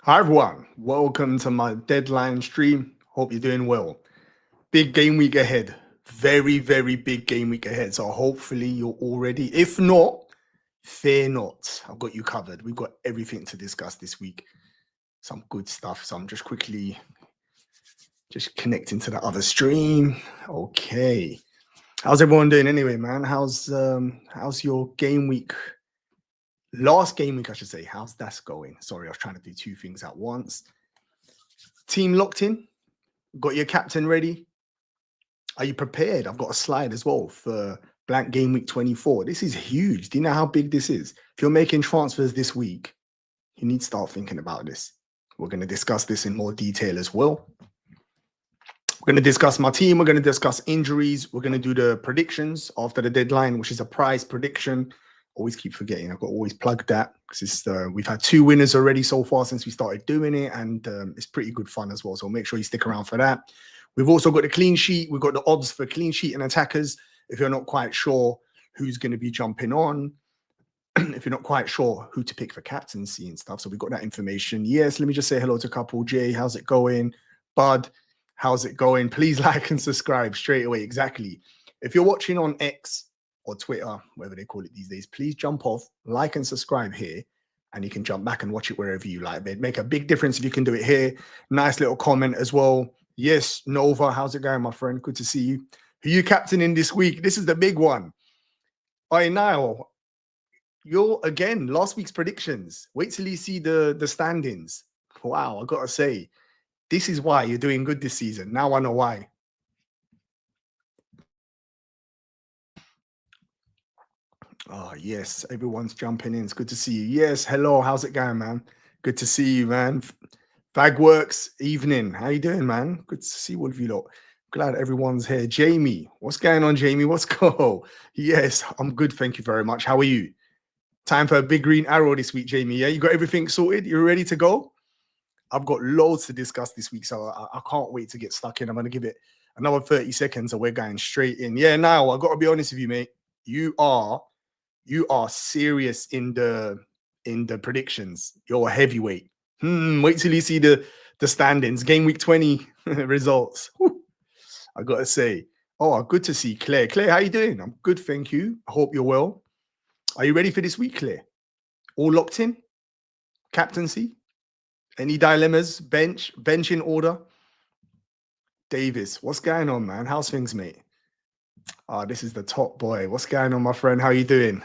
Hi everyone, welcome to my deadline stream. Hope you're doing well. Big game week ahead. Very big game week ahead. So hopefully you're all ready. If not, fear not. I've got you covered. We've got everything to discuss this week. Some good stuff. So I'm just quickly connecting to the other stream. Okay. How's everyone doing anyway, man? How's your game week? Last game week, I should say. How's that going? Sorry, I was trying to do two things at once. Team locked in? Got your captain ready? Are you prepared? I've got a slide as well for blank game week 24. This is huge. Do you know how big this is? If you're making transfers this week, you need to start thinking about this. We're going to discuss this in more detail as well. We're going to discuss my team. We're going to discuss injuries. We're going to do the predictions after the deadline, which is a prize prediction. Always keep forgetting. I've got to always plug that because we've had 2 winners already so far since we started doing it, and it's pretty good fun as well. So make sure you stick around for that. We've also got the clean sheet. We've got the odds for clean sheet and attackers. If you're not quite sure who's going to be jumping on, if you're not quite sure who to pick for captaincy and stuff. So we've got that information. Yes, let me just say hello to couple Jay. How's it going? Bud, how's it going? Please like and subscribe straight away. Exactly. If you're watching on X or Twitter, whatever they call it these days, please jump off, like and subscribe here, and you can jump back and watch it wherever you like. It'd make a big difference if you can do it here. Nice little comment as well. Yes, Nova, how's it going, my friend? Good to see you. Who you captaining this week? This is the big one. All right, now, you're, again, last week's predictions. Wait till you see the standings. Wow, I got to say, this is why you're doing good this season. Now I know why. Oh, yes, everyone's jumping in. It's good to see you. Yes, hello, how's it going, man? Good to see you, man. Bagworks, evening. How you doing, man? Good to see all of you lot. Glad everyone's here. Jamie, what's going on, Jamie? What's go? Yes, I'm good, thank you very much. How are you? Time for a big green arrow this week, Jamie. Yeah, you got everything sorted? You ready to go? I've got loads to discuss this week, so I can't wait to get stuck in. I'm going to give it another 30 seconds, and we're going straight in. Yeah, now, I've got to be honest with you, mate. You are serious in the predictions. You're a heavyweight. Wait till you see the standings. Game week 20 results. Whew. I gotta say, good to see Claire. Claire, how you doing? I'm good, thank you. I hope you're well. Are you ready for this week, Claire? All locked in? Captaincy? Any dilemmas? Bench in order? Davis, what's going on, man? How's things, mate? This is the top boy. What's going on, my friend? How you doing?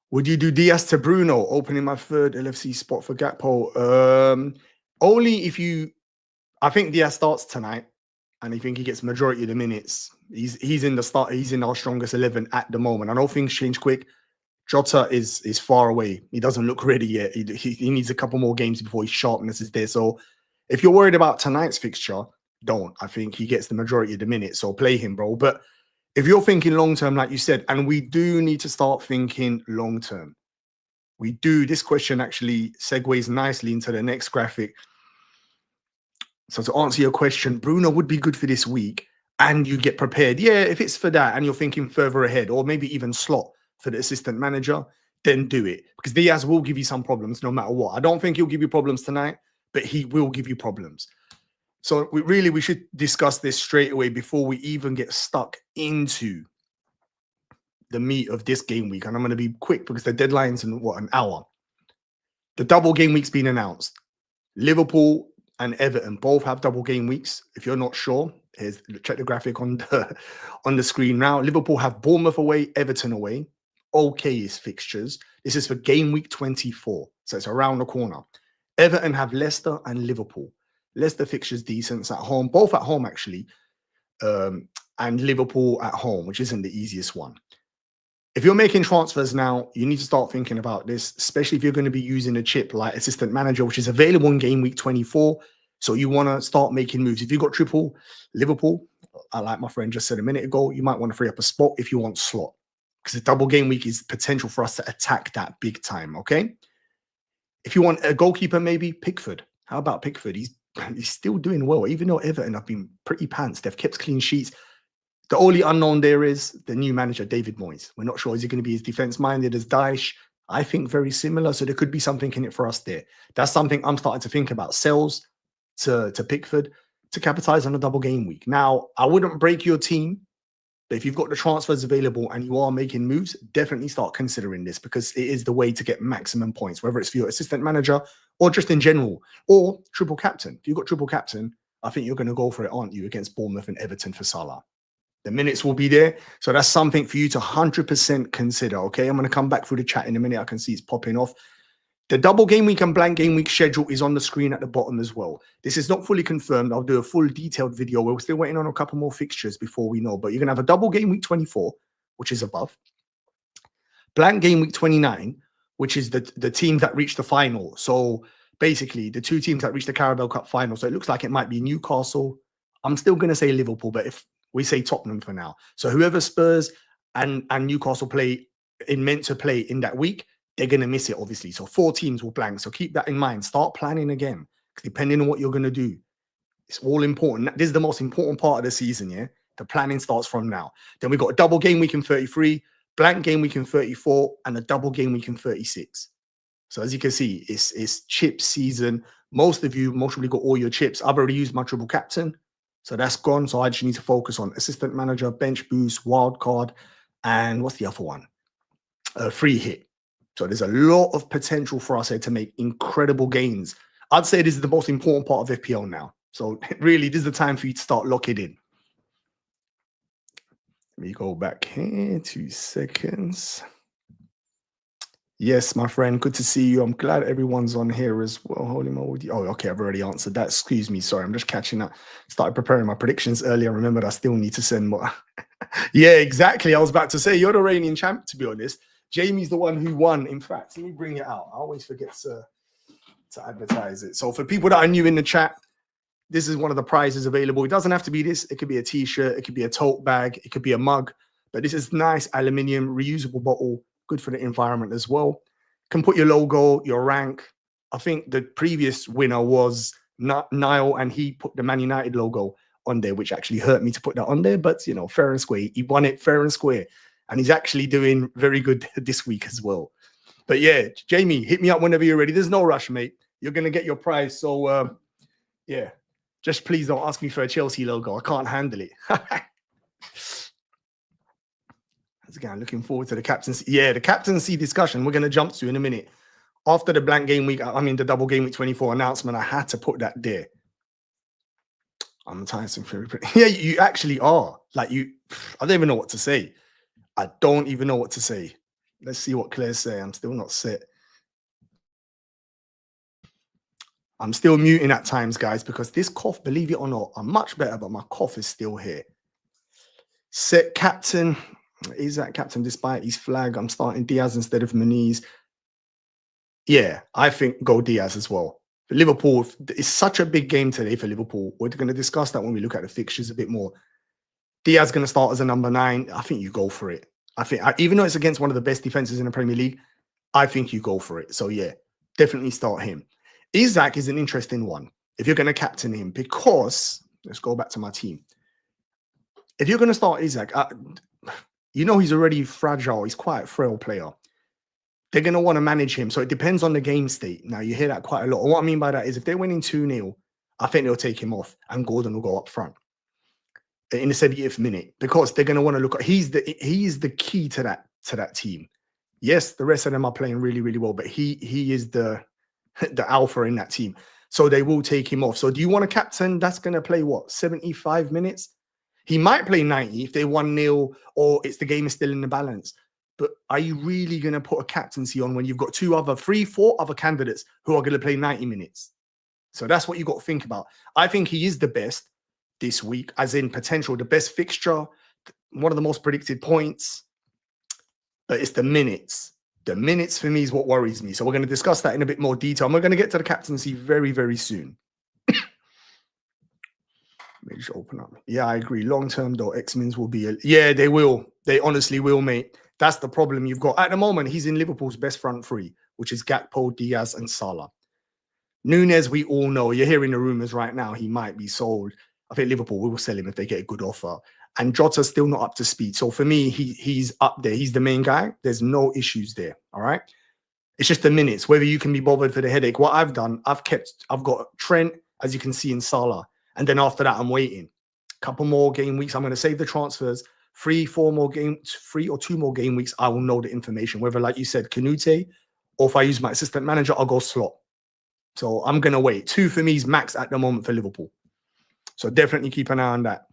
Would you do Diaz to Bruno, opening my third LFC spot for Gakpo? Only if you... I think Diaz starts tonight, and I think he gets majority of the minutes. He's in the start. He's in our strongest 11 at the moment. I know things change quick. Jota is far away. He doesn't look ready yet. He needs a couple more games before his sharpness is there. So if you're worried about tonight's fixture, don't. I think he gets the majority of the minutes. So play him, bro. But if you're thinking long-term, like you said, and we do need to start thinking long-term. We do. This question actually segues nicely into the next graphic. So to answer your question, Bruno would be good for this week, and you get prepared. Yeah, if it's for that and you're thinking further ahead, or maybe even slot for the assistant manager, then do it. Because Diaz will give you some problems no matter what. I don't think he'll give you problems tonight, but he will give you problems. So we should discuss this straight away before we even get stuck into the meat of this game week. And I'm going to be quick because the deadline's in, an hour. The double game week's been announced. Liverpool and Everton both have double game weeks. If you're not sure, check the graphic on the screen now. Liverpool have Bournemouth away, Everton away. Okay is fixtures. This is for game week 24. So it's around the corner. Everton have Leicester and Liverpool. Leicester fixtures decent at home, both at home actually, and Liverpool at home, which isn't the easiest one. If you're making transfers now, you need to start thinking about this, especially if you're going to be using a chip like Assistant Manager, which is available in game week 24. So you want to start making moves. If you've got triple Liverpool, like my friend just said a minute ago, you might want to free up a spot if you want slot, because the double game week is potential for us to attack that big time, okay? If you want a goalkeeper, maybe Pickford. How about Pickford? He's still doing well, even though Everton have been pretty pants. They've kept clean sheets. The only unknown there is the new manager, David Moyes. We're not sure, is he going to be as defense-minded as Daesh? I think very similar. So there could be something in it for us there. That's something I'm starting to think about. Sells to Pickford to capitalize on a double game week. Now, I wouldn't break your team, but if you've got the transfers available and you are making moves, definitely start considering this because it is the way to get maximum points, whether it's for your assistant manager or just in general, or triple captain. If you've got triple captain, I think you're going to go for it, aren't you, against Bournemouth and Everton for Salah. The minutes will be there. So that's something for you to 100% consider, okay? I'm going to come back through the chat in a minute. I can see it's popping off. The double game week and blank game week schedule is on the screen at the bottom as well. This is not fully confirmed. I'll do a full detailed video. We're still waiting on a couple more fixtures before we know. But you're going to have a double game week 24, which is above. Blank game week 29, which is the teams that reach the final. So basically, the two teams that reach the Carabao Cup final. So it looks like it might be Newcastle. I'm still going to say Liverpool, but if we say Tottenham for now. So whoever Spurs and Newcastle meant to play in that week, they're going to miss it, obviously. So 4 teams will blank. So keep that in mind. Start planning again. Depending on what you're going to do, it's all important. This is the most important part of the season, yeah? The planning starts from now. Then we've got a double game week in 33, blank game week in 34, and a double game week in 36. So as you can see, it's chip season. Most of you most probably got all your chips. I've already used my triple captain. So that's gone. So I just need to focus on assistant manager, bench boost, wild card, and what's the other one? Free hit. So there's a lot of potential for us here to make incredible gains. I'd say this is the most important part of FPL now. So really, this is the time for you to start locking in. Let me go back here, 2 seconds. Yes, my friend, good to see you. I'm glad everyone's on here as well. Holy moly. Oh, okay, I've already answered that. Excuse me. Sorry, I'm just catching up. Started preparing my predictions earlier. Remembered I still need to send more. Yeah, exactly. I was about to say, you're the reigning champ, to be honest. Jamie's the one who won. In fact, let me bring it out. I always forget to advertise it. So for people that are new in the chat, this is one of the prizes available. It doesn't have to be this. It could be a t-shirt. It could be a tote bag. It could be a mug. But this is nice aluminium, reusable bottle. Good for the environment as well. Can put your logo, your rank. I think the previous winner was Niall, and he put the Man United logo on there, which actually hurt me to put that on there. But, you know, fair and square. He won it fair and square. And he's actually doing very good this week as well. But yeah, Jamie, hit me up whenever you're ready. There's no rush, mate. You're going to get your prize. So, yeah, just please don't ask me for a Chelsea logo. I can't handle it. Again, looking forward to the captaincy. Yeah, the captaincy discussion we're going to jump to in a minute. After the blank game week, I mean the double game week 24 announcement, I had to put that there. I'm Tyson Fury. Yeah, you actually are. Like I don't even know what to say. I don't even know what to say. Let's see what Claire's saying. I'm still not set. I'm still muting at times, guys, because this cough, believe it or not, I'm much better, but my cough is still here. Set captain. Is that captain despite his flag? I'm starting Diaz instead of Muniz. Yeah, I think go Diaz as well. For Liverpool, it's such a big game today for Liverpool. We're going to discuss that when we look at the fixtures a bit more. Diaz going to start as a number 9. I think you go for it. I think, even though it's against one of the best defenses in the Premier League, I think you go for it. So yeah, definitely start him. Isak is an interesting one if you're going to captain him, because let's go back to my team. If you're going to start Isak, you know he's already fragile. He's quite a frail player. They're going to want to manage him. So it depends on the game state. Now, you hear that quite a lot. And what I mean by that is if they're winning 2-0, I think they'll take him off and Gordon will go up front in the 70th minute, because they're going to want to look at he is the key to that team. Yes, the rest of them are playing really, really well, but he is the alpha in that team. So they will take him off. So do you want a captain that's going to play what, 75 minutes? He might play 90 if they 1-0 or the game is still in the balance. But are you really going to put a captaincy on when you've got 3, 4 other candidates who are going to play 90 minutes? So that's what you got to think about. I think he is the best this week, as in potential, the best fixture, one of the most predicted points. But it's the minutes. The minutes for me is what worries me. So we're going to discuss that in a bit more detail. And we're going to get to the captaincy very, very soon. Maybe just open up. Yeah, I agree. Long term, though, X-Mins will be... Yeah, they will. They honestly will, mate. That's the problem you've got. At the moment, he's in Liverpool's best front 3, which is Gakpo, Diaz, and Salah. Nunez, we all know. You're hearing the rumours right now. He might be sold. I think Liverpool will sell him if they get a good offer. And Jota's still not up to speed. So for me, he's up there. He's the main guy. There's no issues there. All right? It's just the minutes, whether you can be bothered for the headache. What I've done, I've got Trent, as you can see, in Salah. And then after that, I'm waiting. A couple more game weeks. I'm going to save the transfers. 3 or 2 more game weeks, I will know the information. Whether, like you said, Canute, or if I use my assistant manager, I'll go slot. So I'm going to wait. 2 for me is max at the moment for Liverpool. So definitely keep an eye on that.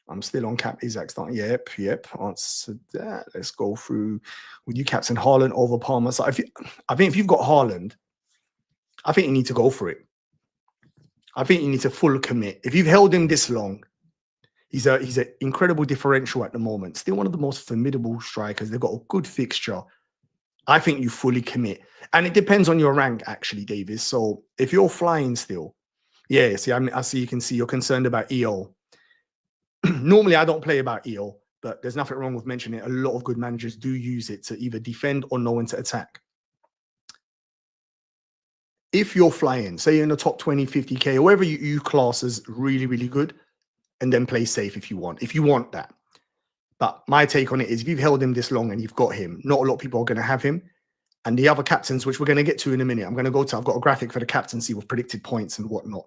I'm still on Cap Isaac starting. Yep. Answer that. Let's go through. Would you captain Haaland over Palmer? So I think if you've got Haaland, I think you need to go for it. I think you need to full commit. If you've held him this long, he's an incredible differential at the moment. Still one of the most formidable strikers. They've got a good fixture. I think you fully commit. And it depends on your rank, actually, Davis. So if you're flying still, yeah, see, I see you can see you're concerned about EO. Normally, I don't play about EO, but there's nothing wrong with mentioning it. A lot of good managers do use it to either defend or know when to attack. If you're flying, say you're in the top 20, 50K, or wherever you class as really, really good, and then play safe if you want that. But my take on it is if you've held him this long and you've got him, not a lot of people are going to have him. And the other captains, which we're going to get to in a minute, I've got a graphic for the captaincy with predicted points and whatnot.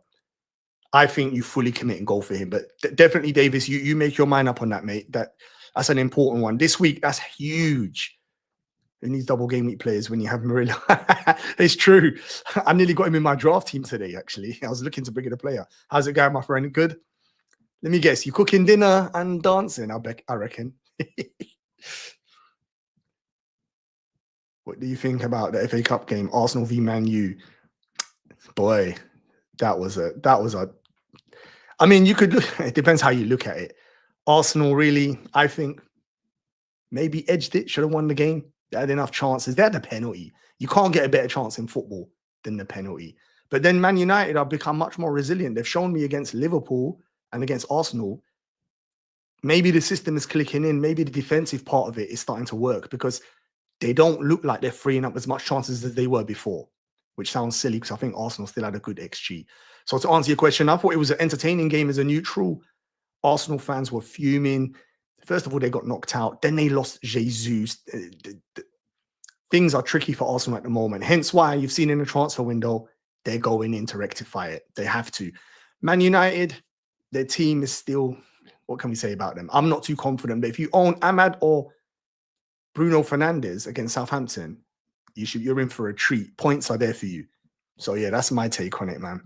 I think you fully commit and go for him. But definitely, Davis, you make your mind up on that, mate. That's an important one. This week, that's huge. Who needs double game week players when you have Murillo? It's true. I nearly got him in my draft team today, actually. I was looking to bring in a player. How's it going, my friend? Good? Let me guess. You cooking dinner and dancing, I reckon. What do you think about the FA Cup game? Arsenal v Man U. Boy, that was a I mean, you could look, it depends how you look at it. Arsenal really, I think, maybe edged it, should have won the game. They had enough chances. They had the penalty. You can't get a better chance in football than the penalty. But then Man United have become much more resilient. They've shown me against Liverpool and against Arsenal, maybe the system is clicking in. Maybe the defensive part of it is starting to work because they don't look like they're freeing up as much chances as they were before, which sounds silly because I think Arsenal still had a good XG. So to answer your question, I thought it was an entertaining game as a neutral. Arsenal fans were fuming. First of all, they got knocked out. Then they lost Jesus. Things are tricky for Arsenal at the moment. Hence why you've seen in the transfer window, they're going in to rectify it. They have to. Man United, their team is still, what can we say about them? I'm not too confident, but if you own Ahmad or Bruno Fernandes against Southampton, you're in for a treat. Points are there for you. So yeah, that's my take on it, man.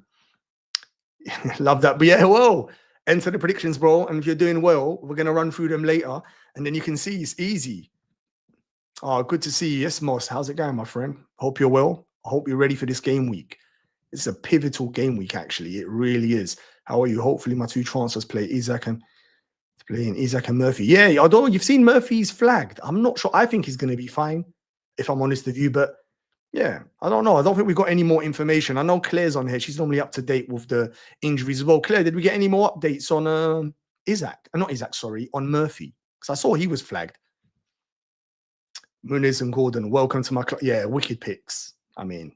Love that. But yeah, whoa, enter the predictions, bro. And if you're doing well, we're going to run through them later. And then you can see it's easy. Oh, good to see you. Yes, Moss. How's it going, my friend? Hope you're well. I hope you're ready for this game week. It's a pivotal game week, actually. It really is. How are you? Hopefully my 2 transfers play Isaac and Murphy. Yeah, although you've seen Murphy's flagged. I'm not sure. I think he's going to be fine, if I'm honest with you. But yeah, I don't know. I don't think we've got any more information. I know Claire's on here. She's normally up to date with the injuries as well. Claire, did we get any more updates on on Murphy? Because I saw he was flagged. Muniz and Gordon, welcome to my club. Yeah, wicked picks. I mean,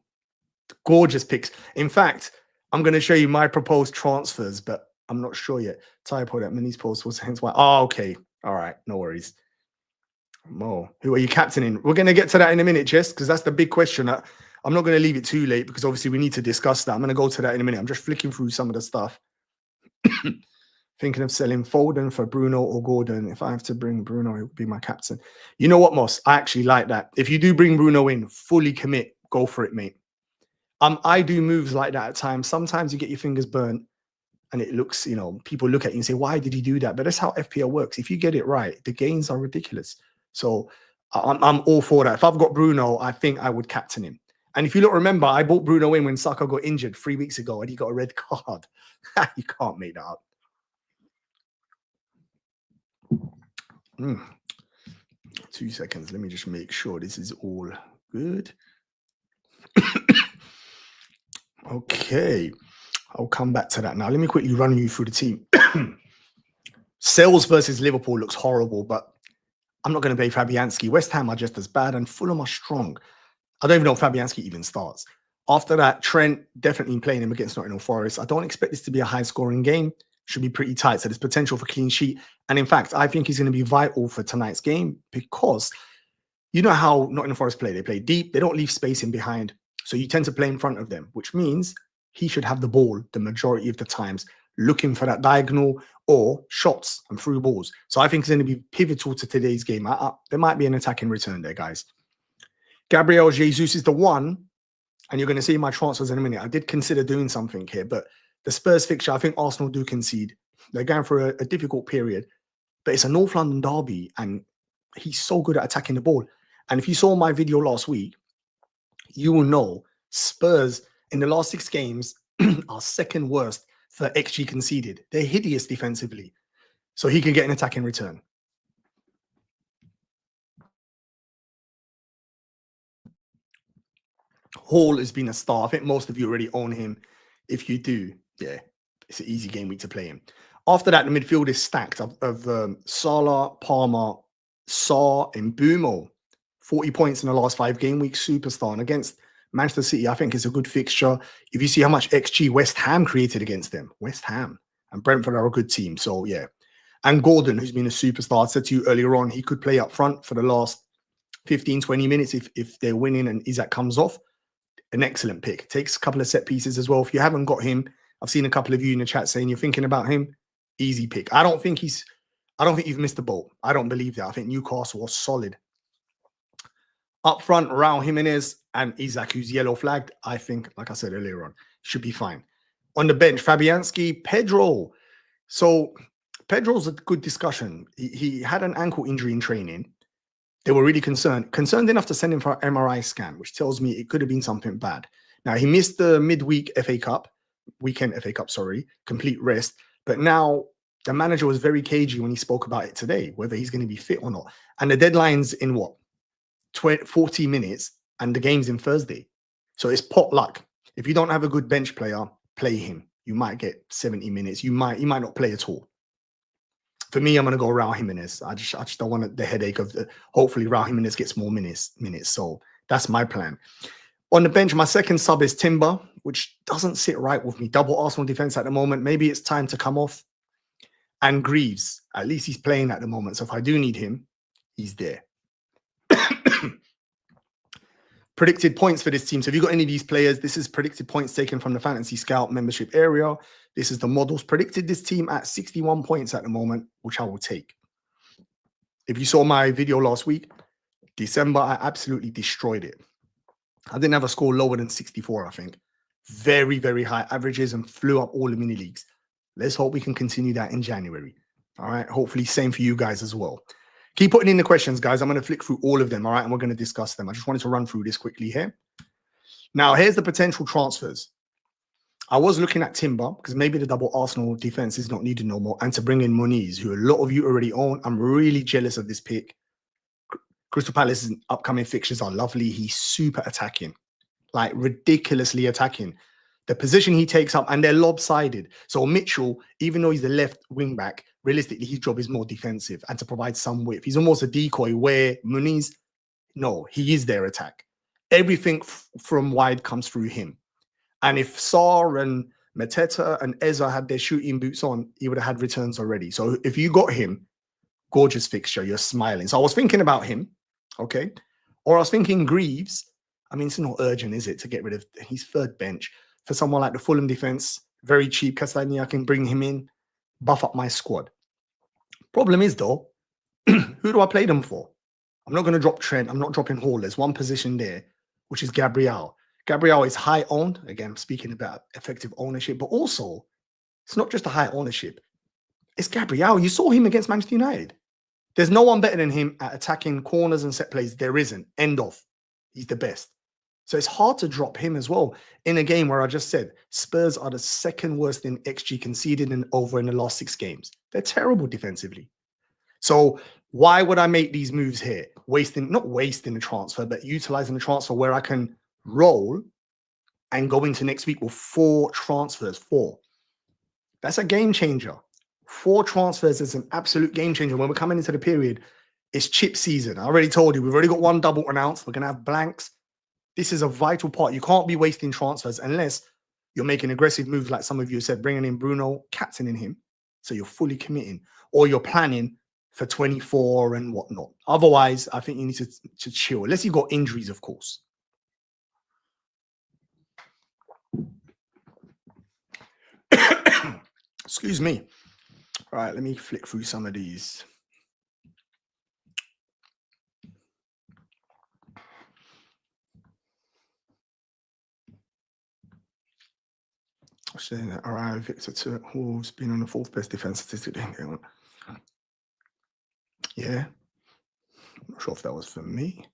gorgeous picks. In fact, I'm going to show you my proposed transfers, but I'm not sure yet. Typo that Mini's post was hence why. Oh, okay. All right. No worries. Mo, who are you captaining? We're going to get to that in a minute, Jess, because that's the big question. I'm not going to leave it too late because obviously we need to discuss that. I'm going to go to that in a minute. I'm just flicking through some of the stuff. Thinking of selling Foden for Bruno or Gordon. If I have to bring Bruno, it would be my captain. You know what, Moss? I actually like that. If you do bring Bruno in, fully commit. Go for it, mate. I do moves like that at times. Sometimes you get your fingers burnt and it looks, people look at you and say, why did he do that? But that's how FPL works. If you get it right, the gains are ridiculous. So I'm all for that. If I've got Bruno, I think I would captain him. And if you don't remember, I bought Bruno in when Saka got injured 3 weeks ago and he got a red card. You can't make that up. 2 seconds. Let me just make sure this is all good. Okay. I'll come back to that now. Let me quickly run you through the team. Sales versus Liverpool looks horrible, but I'm not going to play Fabianski. West Ham are just as bad and Fulham are strong. I don't even know if Fabianski even starts. After that, Trent, definitely playing him against Nottingham Forest. I don't expect this to be a high-scoring game. Should be pretty tight. So there's potential for clean sheet. And in fact, I think he's going to be vital for tonight's game because You know how Nottingham Forest play. They play deep. They don't leave space in behind. So you tend to play in front of them, which means he should have the ball the majority of the times, looking for that diagonal or shots and through balls. So I think it's going to be pivotal to today's game. There might be an attacking return there, guys. Gabriel Jesus is the one, and you're going to see my transfers in a minute. I did consider doing something here, but the Spurs fixture, I think Arsenal do concede. They're going through a difficult period, but it's a North London derby, and he's so good at attacking the ball. And if you saw my video last week, you will know Spurs in the last 6 games are second worst for XG conceded. They're hideous defensively. So he can get an attacking return. Hall has been a star. I think most of you already own him. If you do, yeah, it's an easy game week to play him. After that, the midfield is stacked of Salah, Palmer, Sarr, and Bumo. 40 points in the last 5 game weeks, superstar. And against Manchester City, I think it's a good fixture. If you see how much XG West Ham created against them, West Ham and Brentford are a good team. So, yeah. And Gordon, who's been a superstar, I said to you earlier on, he could play up front for the last 15, 20 minutes if they're winning and Isaac comes off. An excellent pick. Takes a couple of set pieces as well. If you haven't got him, I've seen a couple of you in the chat saying you're thinking about him. Easy pick. I don't think you've missed the boat. I don't believe that. I think Newcastle was solid. Up front, Raul Jimenez and Isaac, who's yellow flagged. I think, like I said earlier on, should be fine. On the bench, Fabianski, Pedro. So Pedro's a good discussion. He had an ankle injury in training. They were really concerned enough to send him for an MRI scan, which tells me it could have been something bad. Now, he missed the weekend FA Cup, complete rest. But now the manager was very cagey when he spoke about it today, whether he's going to be fit or not. And the deadline's in what? 40 minutes, and the game's in Thursday. So it's pot luck. If you don't have a good bench player, play him. You might get 70 minutes. He might not play at all. For me, I'm going to go Raul Jimenez. I just don't want the headache of hopefully Raul Jimenez gets more minutes. So that's my plan. On the bench, my second sub is Timber, which doesn't sit right with me. Double Arsenal defense at the moment. Maybe it's time to come off. And Greaves, at least he's playing at the moment. So if I do need him, he's there. Predicted points for this team. So if you've got any of these players, this is predicted points taken from the Fantasy Scout membership area. This is the models. Predicted this team at 61 points at the moment, which I will take. If you saw my video last week, December, I absolutely destroyed it. I didn't have a score lower than 64, I think. Very, very high averages and flew up all the mini leagues. Let's hope we can continue that in January. All right. Hopefully same for you guys as well. Keep putting in the questions, guys. I'm going to flick through all of them, all right? And we're going to discuss them. I just wanted to run through this quickly here. Now, here's the potential transfers. I was looking at Timber because maybe the double Arsenal defense is not needed no more, and to bring in Moniz, who a lot of you already own. I'm really jealous of this pick. Crystal Palace's upcoming fixtures are lovely. He's super attacking, like ridiculously attacking. The position he takes up, and they're lopsided. So Mitchell, even though he's the left wing back, realistically, his job is more defensive and to provide some width. He's almost a decoy where Muniz, no, he is their attack. Everything from wide comes through him. And if Sarr and Mateta and Eza had their shooting boots on, he would have had returns already. So if you got him, gorgeous fixture, you're smiling. So I was thinking about him, okay? Or I was thinking Greaves. I mean, it's not urgent, is it, to get rid of his third bench. For someone like the Fulham defense, very cheap. Castagna, I can bring him in, buff up my squad. Problem is, though, who do I play them for? I'm not going to drop Trent. I'm not dropping Hall. There's one position there, which is Gabriel. Gabriel is high owned. Again, speaking about effective ownership, but also it's not just a high ownership. It's Gabriel. You saw him against Manchester United. There's no one better than him at attacking corners and set plays. There isn't. End of. He's the best. So it's hard to drop him as well in a game where I just said Spurs are the second worst in XG conceded in the last 6 games. They're terrible defensively. So why would I make these moves here? Not wasting the transfer, but utilizing the transfer where I can roll and go into next week with 4 transfers. 4. That's a game changer. 4 transfers is an absolute game changer. When we're coming into the period, it's chip season. I already told you, we've already got 1 double announced. We're going to have blanks. This is a vital part. You can't be wasting transfers unless you're making aggressive moves like some of you said, bringing in Bruno, captaining him, so you're fully committing, or you're planning for 24 and whatnot. Otherwise, I think you need to chill, unless you've got injuries, of course. Excuse me. All right, let me flick through some of these. Saying that, all right, Victor to Wolves been on the 4th best defense statistic. Yeah, I'm not sure if that was for me.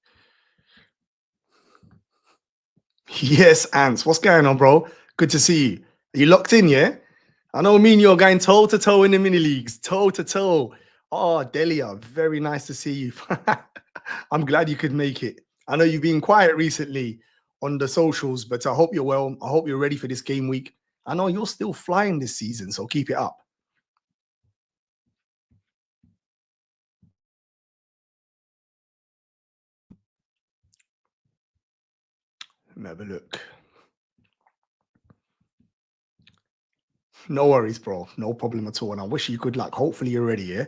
Yes, Ants, what's going on, bro? Good to see you. Are you locked in, yeah? I know me and you're going toe-to-toe in the mini leagues, toe-to-toe. Oh, Delia, very nice to see you. I'm glad you could make it. I know you've been quiet recently on the socials, but I hope you're well. I hope you're ready for this game week. I know you're still flying this season, so keep it up. Let me have a look. No worries, bro. No problem at all. And I wish you good luck. Hopefully you're ready, yeah?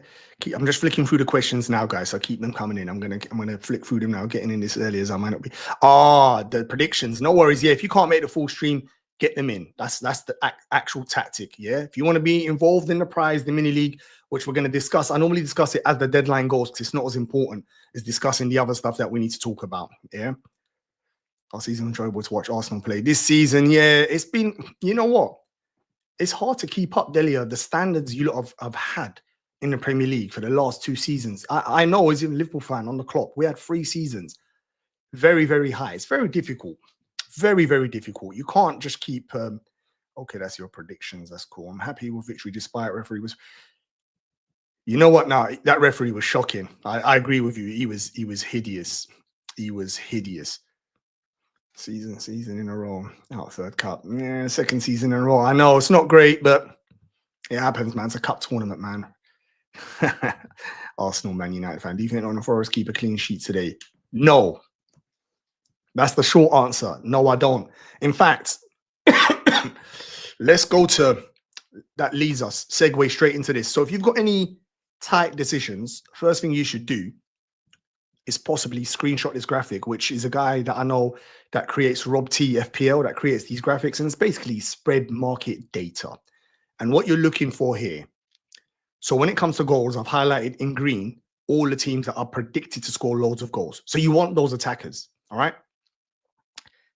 I'm just flicking through the questions now, guys. So keep them coming in. I'm gonna flick through them now, getting in this early as I might not be. The predictions. No worries. Yeah, if you can't make the full stream, get them in. That's the actual tactic, yeah? If you want to be involved in the prize, the mini league, which we're going to discuss, I normally discuss it as the deadline goes because it's not as important as discussing the other stuff that we need to talk about, yeah? Last season, enjoyable to watch Arsenal play. This season, yeah, it's been, you know what? It's hard to keep up, Delia, the standards you lot have had in the Premier League for the last 2 seasons. I know as a Liverpool fan on the clock, we had 3 seasons. Very, very high. It's very difficult. Very, very difficult. You can't just keep... okay, that's your predictions. That's cool. I'm happy with victory despite referee was... You know what now? That referee was shocking. I agree with you. He was hideous. He was hideous. Season in a row. Out 3rd cup. Yeah, 2nd season in a row. I know it's not great, but it happens, man. It's a cup tournament, man. Arsenal, Man United fan. Do you think Nottingham Forest keep a clean sheet today? No. That's the short answer. No, I don't. In fact, let's go to... That leads us, segue straight into this. So if you've got any tight decisions, first thing you should do is possibly screenshot this graphic, which is a guy that I know that creates Rob T FPL, that creates these graphics, and it's basically spread market data. And what you're looking for here, so when it comes to goals, I've highlighted in green all the teams that are predicted to score loads of goals. So you want those attackers, all right?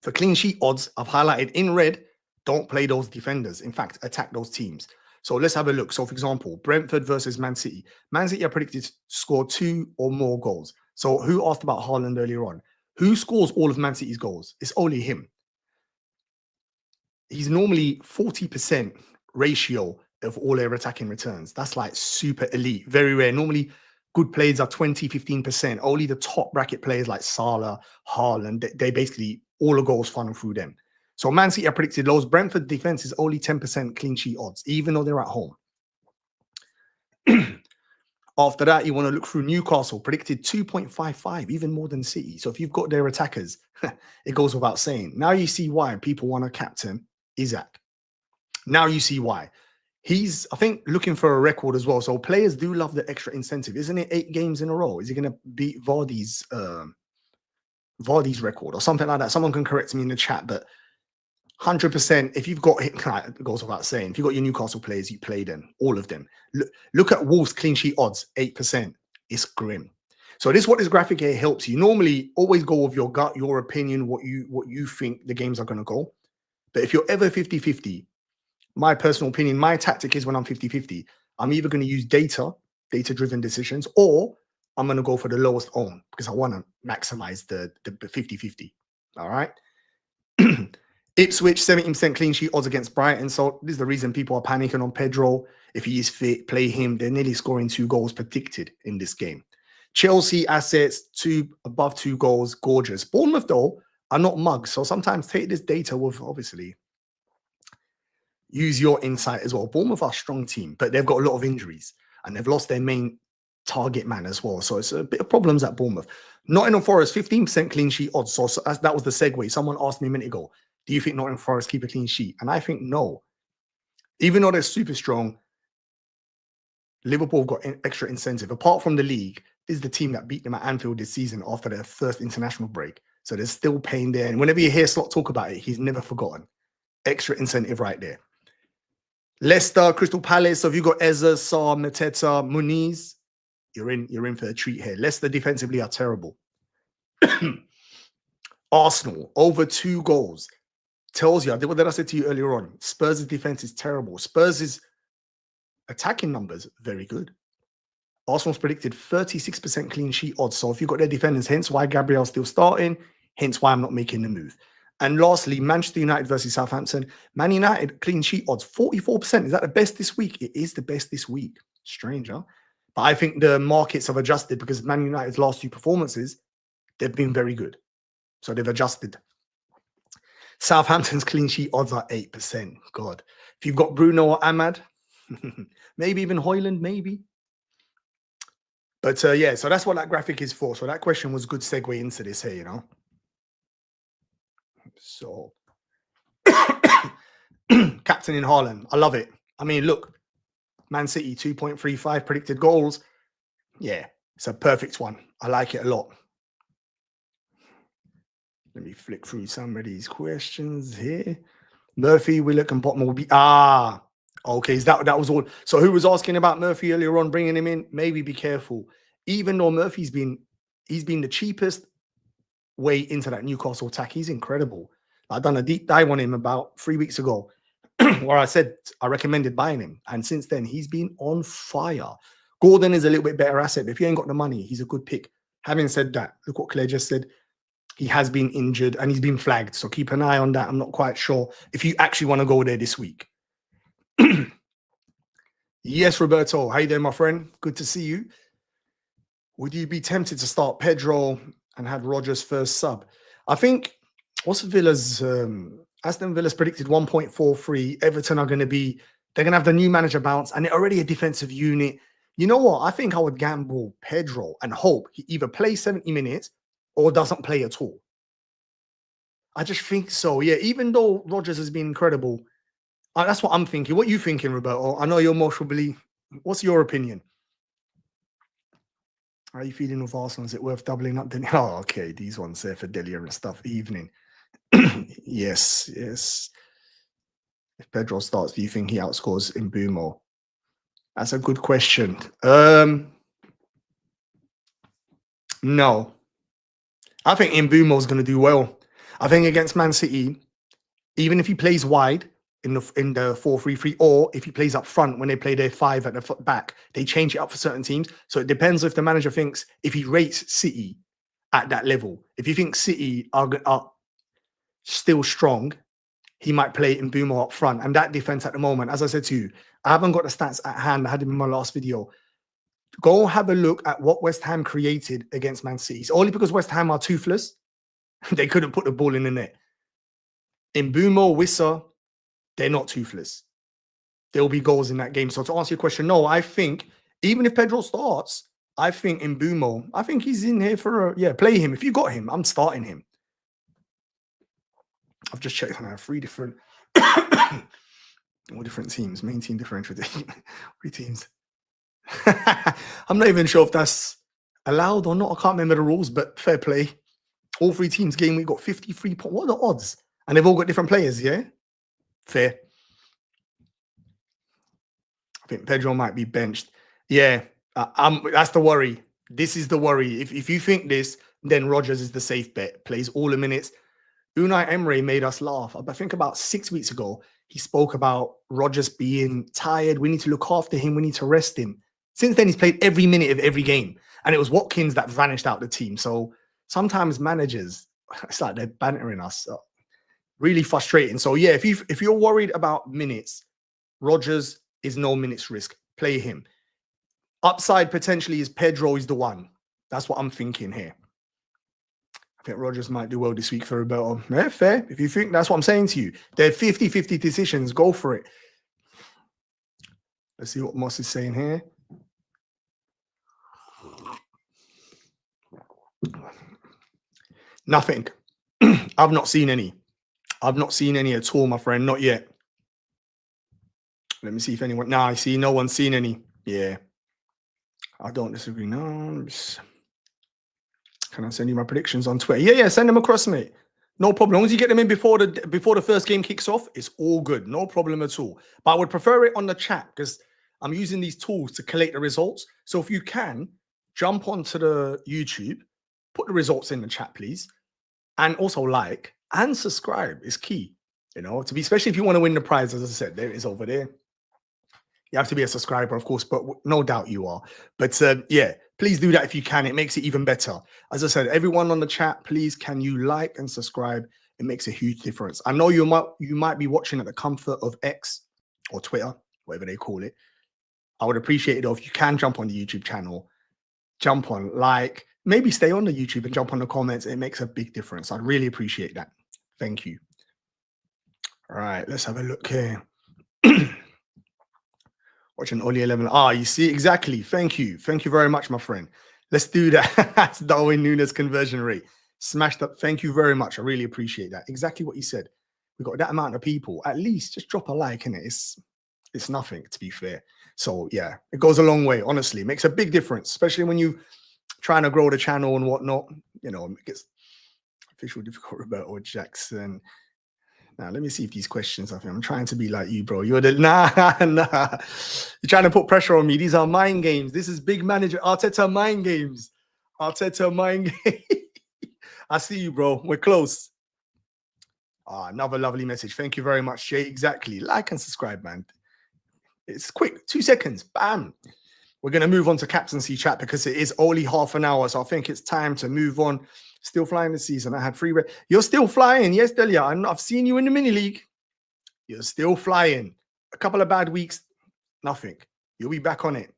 For clean sheet odds, I've highlighted in red, don't play those defenders. In fact, attack those teams. So let's have a look. So for example, Brentford versus Man City. Man City are predicted to score 2 or more goals. So who asked about Haaland earlier on? Who scores all of Man City's goals? It's only him. He's normally 40% ratio of all their attacking returns. That's like super elite, very rare. Normally, good players are 20, 15%. Only the top bracket players like Salah, Haaland, they basically, all the goals funnel through them. So Man City are predicted lows. Brentford defense is only 10% clean sheet odds, even though they're at home. After that, you want to look through Newcastle, predicted 2.55, even more than City. So if you've got their attackers, it goes without saying. Now you see why people want to captain Isaac. Now you see why. He's, I think, looking for a record as well. So players do love the extra incentive. Isn't it 8 games in a row? Is he going to beat Vardy's record or something like that? Someone can correct me in the chat, but 100%, if you've got, it goes without saying, if you've got your Newcastle players, you play them, all of them. Look at Wolves clean sheet odds, 8%. It's grim. So this is what this graphic here helps you. Normally, always go with your gut, your opinion, what you think the games are going to go. But if you're ever 50-50, my personal opinion, my tactic is when I'm 50-50, I'm either going to use data-driven decisions, or I'm going to go for the lowest own because I want to maximize the 50-50. All right. Ipswich, 17% clean sheet odds against Brighton. So this is the reason people are panicking on Pedro. If he is fit, play him. They're nearly scoring 2 goals predicted in this game. Chelsea assets, above 2 goals. Gorgeous. Bournemouth, though, are not mugs. So sometimes take this data with, obviously, use your insight as well. Bournemouth are a strong team, but they've got a lot of injuries. And they've lost their main target man as well. So it's a bit of problems at Bournemouth. Nottingham Forest, 15% clean sheet odds. So that was the segue. Someone asked me a minute ago, do you think Nottingham Forest keep a clean sheet? And I think no. Even though they're super strong, Liverpool have got extra incentive. Apart from the league, this is the team that beat them at Anfield this season after their first international break. So there's still pain there. And whenever you hear Slot talk about it, he's never forgotten. Extra incentive right there. Leicester, Crystal Palace. So if you've got Eza, Sarr, Mateta, Muniz, you're in for a treat here. Leicester defensively are terrible. Arsenal, over 2 goals. Tells you, what did I say to you earlier on? Spurs' defense is terrible. Spurs' attacking numbers, very good. Arsenal's predicted 36% clean sheet odds. So if you've got their defenders, hence why Gabriel's still starting, hence why I'm not making the move. And lastly, Manchester United versus Southampton. Man United clean sheet odds, 44%. Is that the best this week? It is the best this week. Strange, huh? But I think the markets have adjusted because Man United's last 2 performances, they've been very good. So they've adjusted. Southampton's clean sheet odds are 8%. God. If you've got Bruno or Ahmad, maybe even Højlund, maybe. But yeah, so that's what that graphic is for. So that question was a good segue into this here, you know. So, captain in Haaland. I love it. I mean, look, Man City, 2.35 predicted goals. Yeah, it's a perfect one. I like it a lot. Let me flick through some of these questions here. Murphy, Willock, and Botman will be... okay. That was all. So who was asking about Murphy earlier on, bringing him in? Maybe be careful. Even though Murphy's been the cheapest way into that Newcastle attack. He's incredible. I've done a deep dive on him about 3 weeks ago where I said I recommended buying him. And since then, he's been on fire. Gordon is a little bit better asset, but if you ain't got the money, he's a good pick. Having said that, look what Claire just said. He has been injured and he's been flagged. So keep an eye on that. I'm not quite sure if you actually want to go there this week. Yes, Roberto. How you doing, my friend? Good to see you. Would you be tempted to start Pedro and have Rodgers first sub? I think what's Villa's Aston Villa's predicted 1.43. Everton are going to be, they're going to have the new manager bounce and they're already a defensive unit. You know what? I think I would gamble Pedro and hope he either plays 70 minutes or doesn't play at all. I just think so. Yeah, even though Rodgers has been incredible, that's what I'm thinking. What are you thinking, Roberto? I know you're more probably. What's your opinion? How are you feeling with Arsenal? Is it worth doubling up? Oh, okay. These ones there for Delia and stuff. Evening. Yes. If Pedro starts, do you think he outscores Mbumo? That's a good question. No. I think Mbumo is going to do well. I think against Man City, even if he plays wide in the 4-3-3, or if he plays up front when they play their 5 at the back, they change it up for certain teams. So it depends if the manager thinks, if he rates City at that level. If you think City are still strong, he might play Mbumo up front. And that defense at the moment, as I said to you, I haven't got the stats at hand. I had them in my last video. Go have a look at what West Ham created against Man City. It's only because West Ham are toothless. They couldn't put the ball in the net. Mbumo, Wissa, they're not toothless. There will be goals in that game. So to answer your question, no, I think even if Pedro starts, I think Mbumo, I think he's in here for play him. If you got him, I'm starting him. I've just checked and I have 3 different all different teams. Main team differential. 3 teams. I'm not even sure if that's allowed or not. I can't remember the rules, but fair play. All 3 teams game week got 53 points. What are the odds? And they've all got different players, yeah? Fair. I think Pedro might be benched. Yeah, that's the worry. This is the worry. If you think this, then Rodgers is the safe bet. Plays all the minutes. Unai Emery made us laugh. I think about 6 weeks ago, he spoke about Rodgers being tired. We need to look after him. We need to rest him. Since then, he's played every minute of every game. And it was Watkins that vanished out the team. So sometimes managers, it's like they're bantering us. So really frustrating. So yeah, if you're worried about minutes, Rodgers is no minutes risk. Play him. Upside potentially is Pedro is the one. That's what I'm thinking here. I think Rodgers might do well this week for Roberto. Yeah, fair. If you think that's what I'm saying to you. They're 50-50 decisions. Go for it. Let's see what Moss is saying here. Nothing. I've not seen any. I've not seen any at all, my friend. Not yet. Let me see if anyone... Nah, I see no one's seen any. Yeah. I don't disagree. No. Can I send you my predictions on Twitter? Yeah, send them across, mate. No problem. As long as you get them in before the first game kicks off, it's all good. No problem at all. But I would prefer it on the chat because I'm using these tools to collate the results. So if you can, jump onto the YouTube, put the results in the chat, please. And also like and subscribe is key. You know, to be, especially if you want to win the prize, as I said, there it is over there. You have to be a subscriber, of course, but no doubt you are. But yeah, please do that if you can. It makes it even better. As I said, everyone on the chat, please, can you like and subscribe? It makes a huge difference. I know you might be watching at the comfort of X or Twitter, whatever they call it. I would appreciate it though if you can jump on the YouTube channel, jump on, like, maybe stay on the YouTube and jump on the comments. It makes a big difference. I'd really appreciate that. Thank you. All right, let's have a look here. Watching Oli 11. You see, exactly. Thank you. Thank you very much, my friend. Let's do that. That's Darwin Nunes conversion rate. Smashed up. Thank you very much. I really appreciate that. Exactly what you said. We've got that amount of people. At least just drop a like in it. It's nothing, to be fair. So yeah, it goes a long way, honestly. It makes a big difference, especially when you trying to grow the channel and whatnot. You know, it gets official difficult. Roberto Jackson. Now, let me see if these questions, I'm trying to be like you, bro. You're the, nah. You're trying to put pressure on me. These are mind games. This is big manager. Arteta mind games. Arteta mind game. I see you, bro. We're close. Another lovely message. Thank you very much, Jay. Exactly. Like and subscribe, man. It's quick. 2 seconds. Bam. We're going to move on to Captaincy chat because it is only half an hour. So I think it's time to move on. Still flying this season. I had 3 red. You're still flying. Yes, Delia. I've seen you in the mini league. You're still flying. A couple of bad weeks. Nothing. You'll be back on it.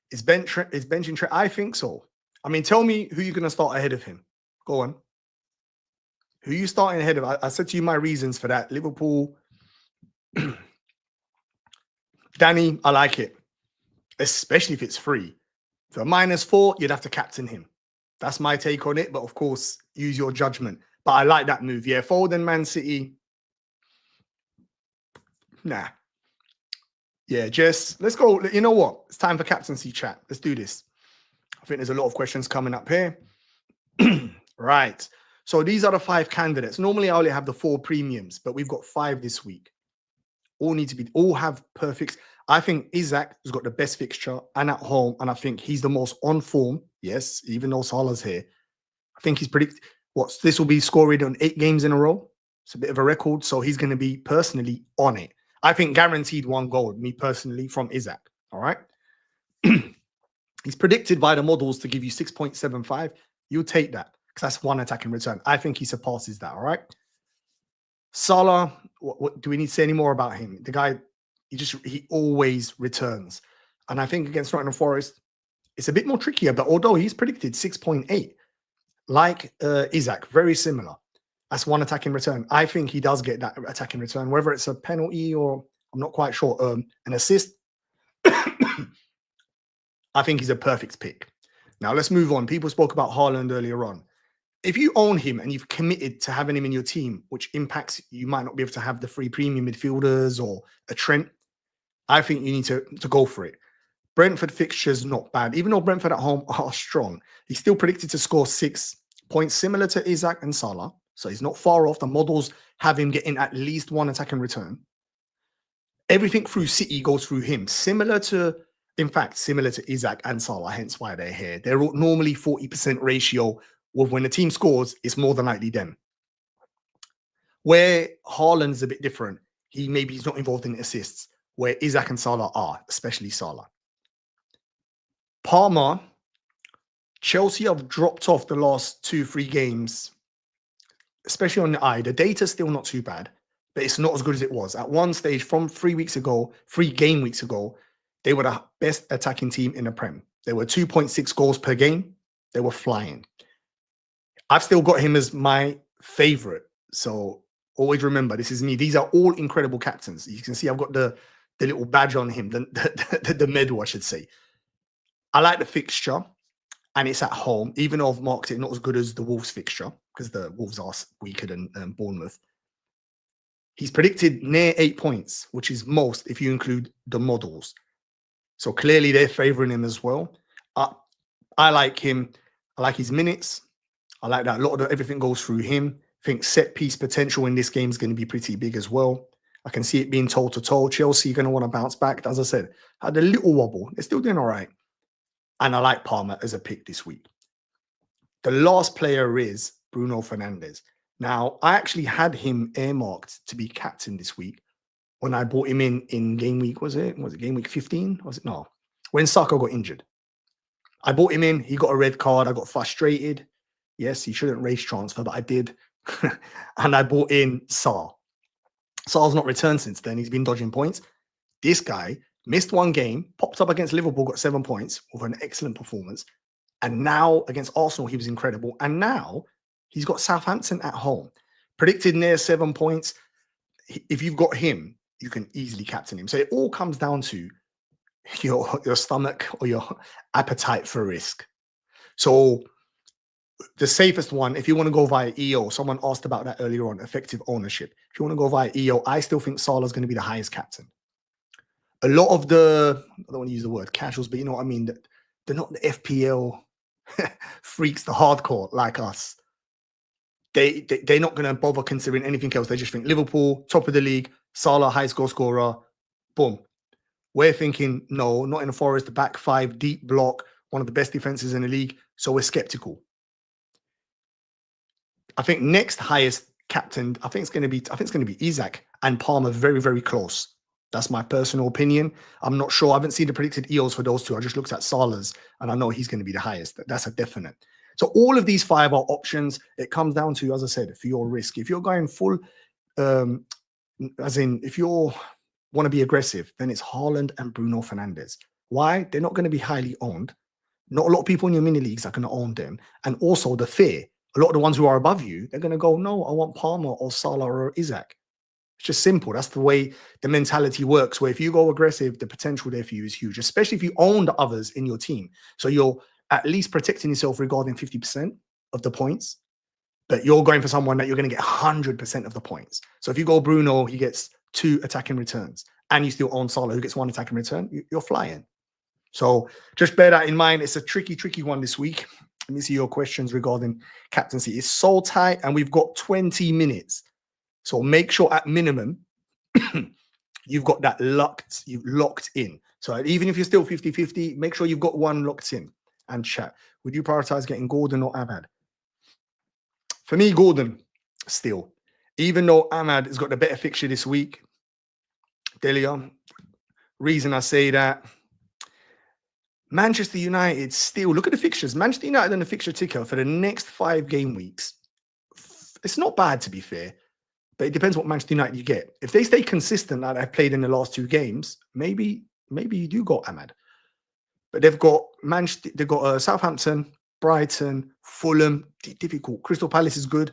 Is benching Trent? I think so. I mean, tell me who you're going to start ahead of him. Go on. Who you starting ahead of? I said to you my reasons for that. Liverpool. Danny, I like it. Especially if it's free. For -4, you'd have to captain him. That's my take on it. But of course, use your judgment. But I like that move. Yeah, Foden, Man City. Nah. Yeah, Jess, let's go. You know what? It's time for Captaincy chat. Let's do this. I think there's a lot of questions coming up here. Right. So these are the 5 candidates. Normally, I only have the 4 premiums, but we've got 5 this week. All have perfects. I think Isaac has got the best fixture and at home, and I think he's the most on form. Yes, even though Salah's here. I think he's predicted this will be scored on 8 games in a row. It's a bit of a record, so he's going to be personally on it. I think guaranteed 1 goal, me personally, from Isaac. All right. He's predicted by the models to give you 6.75. You'll take that because that's 1 attacking return. I think he surpasses that. All right. Salah, what do we need to say any more about him? The guy, he always returns. And I think against Nottingham Forest, it's a bit more trickier, but although he's predicted 6.8, like Isaac, very similar. That's 1 attacking return. I think he does get that attacking return, whether it's a penalty or I'm not quite sure, an assist. I think he's a perfect pick. Now let's move on. People spoke about Haaland earlier on. If you own him and you've committed to having him in your team, which impacts you might not be able to have the free premium midfielders or a Trent, I think you need to go for it. Brentford fixtures not bad. Even though Brentford at home are strong, he's still predicted to score 6 points, similar to Isaac and Salah. So he's not far off. The models have him getting at least 1 attacking return. Everything through City goes through him, similar to Isaac and Salah, hence why they're here. They're normally 40% ratio. Well, when the team scores, it's more than likely them. Where Haaland's a bit different, he's not involved in assists, where Isaac and Salah are, especially Salah. Palmer, Chelsea have dropped off the last 2-3 games, especially on the eye. The data's still not too bad, but it's not as good as it was. At one stage, from 3 game weeks ago, they were the best attacking team in the Prem. They were 2.6 goals per game. They were flying. I've still got him as my favorite. So always remember, this is me. These are all incredible captains. You can see I've got the little badge on him, the medal, I should say. I like the fixture, and it's at home, even though I've marked it not as good as the Wolves fixture, because the Wolves are weaker than Bournemouth. He's predicted near 8 points, which is most if you include the models. So clearly they're favouring him as well. I like him. I like his minutes. I like that a lot of everything goes through him. I think set piece potential in this game is going to be pretty big as well. I can see it being toe to toe. Chelsea going to want to bounce back. As I said, had a little wobble. They're still doing all right. And I like Palmer as a pick this week. The last player is Bruno Fernandes. Now, I actually had him earmarked to be captain this week when I bought him in game week. Was it game week 15? Was it? No. When Saka got injured. I bought him in. He got a red card. I got frustrated. Yes, he shouldn't race transfer, but I did. And I bought in Saar. Saar's not returned since then. He's been dodging points. This guy missed one game, popped up against Liverpool, got 7 points with an excellent performance. And now against Arsenal, he was incredible. And now he's got Southampton at home. Predicted near 7 points. If you've got him, you can easily captain him. So it all comes down to your stomach or your appetite for risk. So the safest one, if you want to go via EO, someone asked about that earlier on, effective ownership. If you want to go via EO, I still think Salah's going to be the highest captain. A lot of the, I don't want to use the word casuals, but you know what I mean? They're not the FPL freaks, the hardcore like us. They're not going to bother considering anything else. They just think Liverpool, top of the league, Salah, highest goal scorer, boom. We're thinking, no, not in the Forest, the back five, deep block, one of the best defenses in the league. So we're skeptical. I think next highest captain, I think it's going to be Isak and Palmer, very, very close. That's my personal opinion. I'm not sure. I haven't seen the predicted EOs for those two. I just looked at Salah's and I know he's going to be the highest. That's a definite. So all of these five are options. It comes down to, as I said, for your risk. If you're going full, as in if you want to be aggressive, then it's Haaland and Bruno Fernandes. Why? They're not going to be highly owned. Not a lot of people in your mini leagues are going to own them. And also the fear. A lot of the ones who are above you, they're going to go, no, I want Palmer or Salah or Isak. It's just simple. That's the way the mentality works, where if you go aggressive, the potential there for you is huge, especially if you own the others in your team. So you're at least protecting yourself regarding 50% of the points, but you're going for someone that you're going to get 100% of the points. So if you go Bruno, he gets 2 attacking returns, and you still own Salah, who gets 1 attacking return, you're flying. So just bear that in mind. It's a tricky one this week. Let me see your questions regarding captaincy. It's so tight, and we've got 20 minutes. So make sure at minimum, you've got that locked in. So even if you're still 50-50, make sure you've got one locked in and chat. Would you prioritize getting Gordon or Ahmad? For me, Gordon still. Even though Ahmad has got the better fixture this week. Delia, reason I say that, Manchester United still, look at the fixtures. Manchester United on the fixture ticker for the next 5 game weeks. It's not bad, to be fair. But it depends what Manchester United you get. If they stay consistent like they've played in the last 2 games, maybe you do got Ahmad. But they've got Southampton, Brighton, Fulham, difficult. Crystal Palace is good,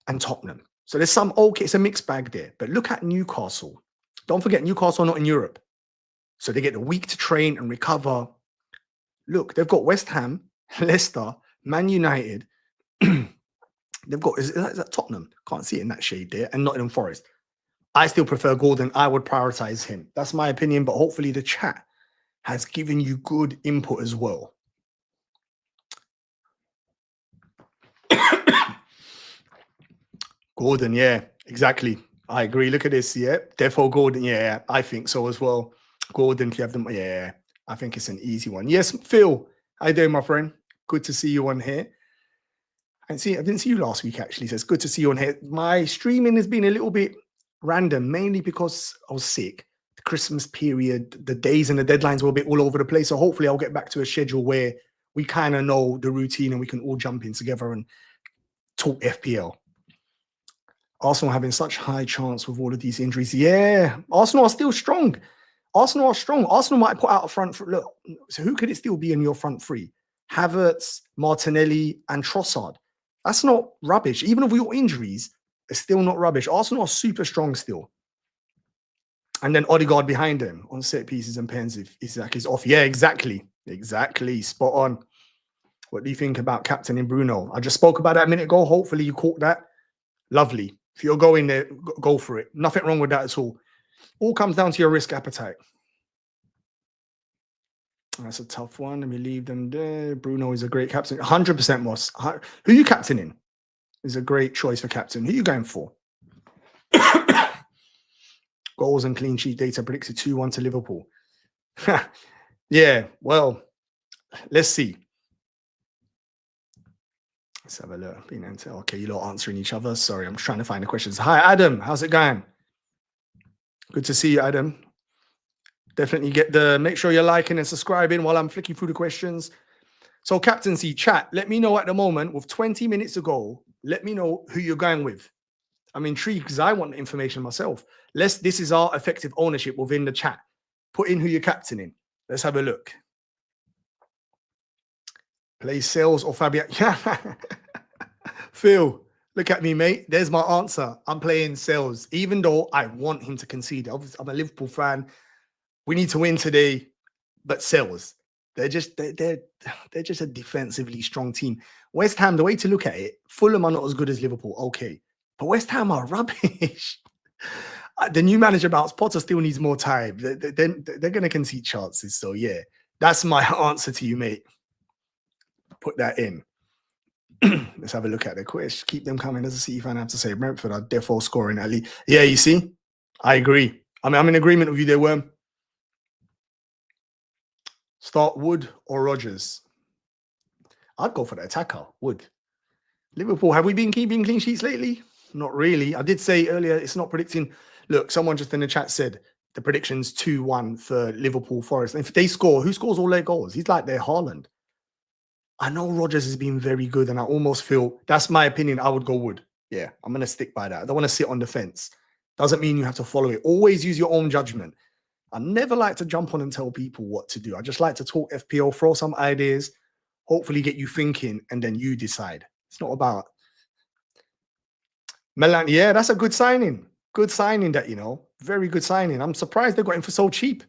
and Tottenham. So there's some okay. It's a mixed bag there. But look at Newcastle. Don't forget, Newcastle are not in Europe, so they get a week to train and recover. Look, they've got West Ham, Leicester, Man United. They've got, is that Tottenham? Can't see it in that shade there. And Nottingham Forest. I still prefer Gordon. I would prioritize him. That's my opinion, but hopefully the chat has given you good input as well. Gordon, yeah, exactly. I agree. Look at this, yeah. Defo Gordon, yeah, I think so as well. Gordon, if you have them, yeah, I think it's an easy one. Yes, Phil, how you doing, my friend? Good to see you on here. I didn't see you last week, actually. So it's good to see you on here. My streaming has been a little bit random, mainly because I was sick. The Christmas period, the days and the deadlines were a bit all over the place. So hopefully I'll get back to a schedule where we kind of know the routine and we can all jump in together and talk FPL. Arsenal having such high chance with all of these injuries. Yeah, Arsenal are still strong. Arsenal are strong. Arsenal might put out a front. Look, so who could it still be in your front 3? Havertz, Martinelli, and Trossard. That's not rubbish. Even with your injuries, it's still not rubbish. Arsenal are super strong still. And then Odegaard behind them on set pieces and pens if Isak is off. Yeah, exactly. Exactly. Spot on. What do you think about captaining Bruno? I just spoke about that a minute ago. Hopefully you caught that. Lovely. If you're going there, go for it. Nothing wrong with that at all. All comes down to your risk appetite. That's a tough one. Let me leave them there. Bruno is a great captain. 100% Moss. Who are you captaining? Is a great choice for captain. Who are you going for? Goals and clean sheet data predicted 2-1 to Liverpool. Yeah, well, let's see. Let's have a look. Okay, you're not answering each other. Sorry, I'm trying to find the questions. Hi, Adam. How's it going? Good to see you, Adam. Definitely make sure you're liking and subscribing while I'm flicking through the questions. So, captaincy chat, let me know at the moment with 20 minutes to go. Let me know who you're going with. I'm intrigued because I want the information myself. This is our effective ownership within the chat. Put in who you're captaining. Let's have a look. Play Sales or Fabian. Phil, look at me, mate. There's my answer. I'm playing Sales, even though I want him to concede. Obviously, I'm a Liverpool fan. We need to win today, but Sales. They're just a defensively strong team. West Ham, the way to look at it, Fulham are not as good as Liverpool. Okay. But West Ham are rubbish. The new manager bounce, Potter still needs more time. They're going to concede chances. So, yeah, that's my answer to you, mate. Put that in. Let's have a look at the quiz. Keep them coming. As a City fan, I have to say Brentford are default scoring at least. Yeah, you see? I agree. I mean, I'm in agreement with you there, Worm. Start Wood or Rodgers? I'd go for the attacker, Wood. Liverpool, have we been keeping clean sheets lately? Not really. I did say earlier it's not predicting. Look, someone just in the chat said the prediction's 2-1 for Liverpool Forest. And if they score, who scores all their goals? He's like their Haaland. I know Rodgers has been very good, and I almost feel that's my opinion. I would go Wood. Yeah, I'm going to stick by that. I don't want to sit on the fence. Doesn't mean you have to follow it. Always use your own judgment. I never like to jump on and tell people what to do. I just like to talk FPL, throw some ideas, hopefully get you thinking, and then you decide. It's not about Milan. Yeah, that's a good signing. Good signing that, very good signing. I'm surprised they got him for so cheap.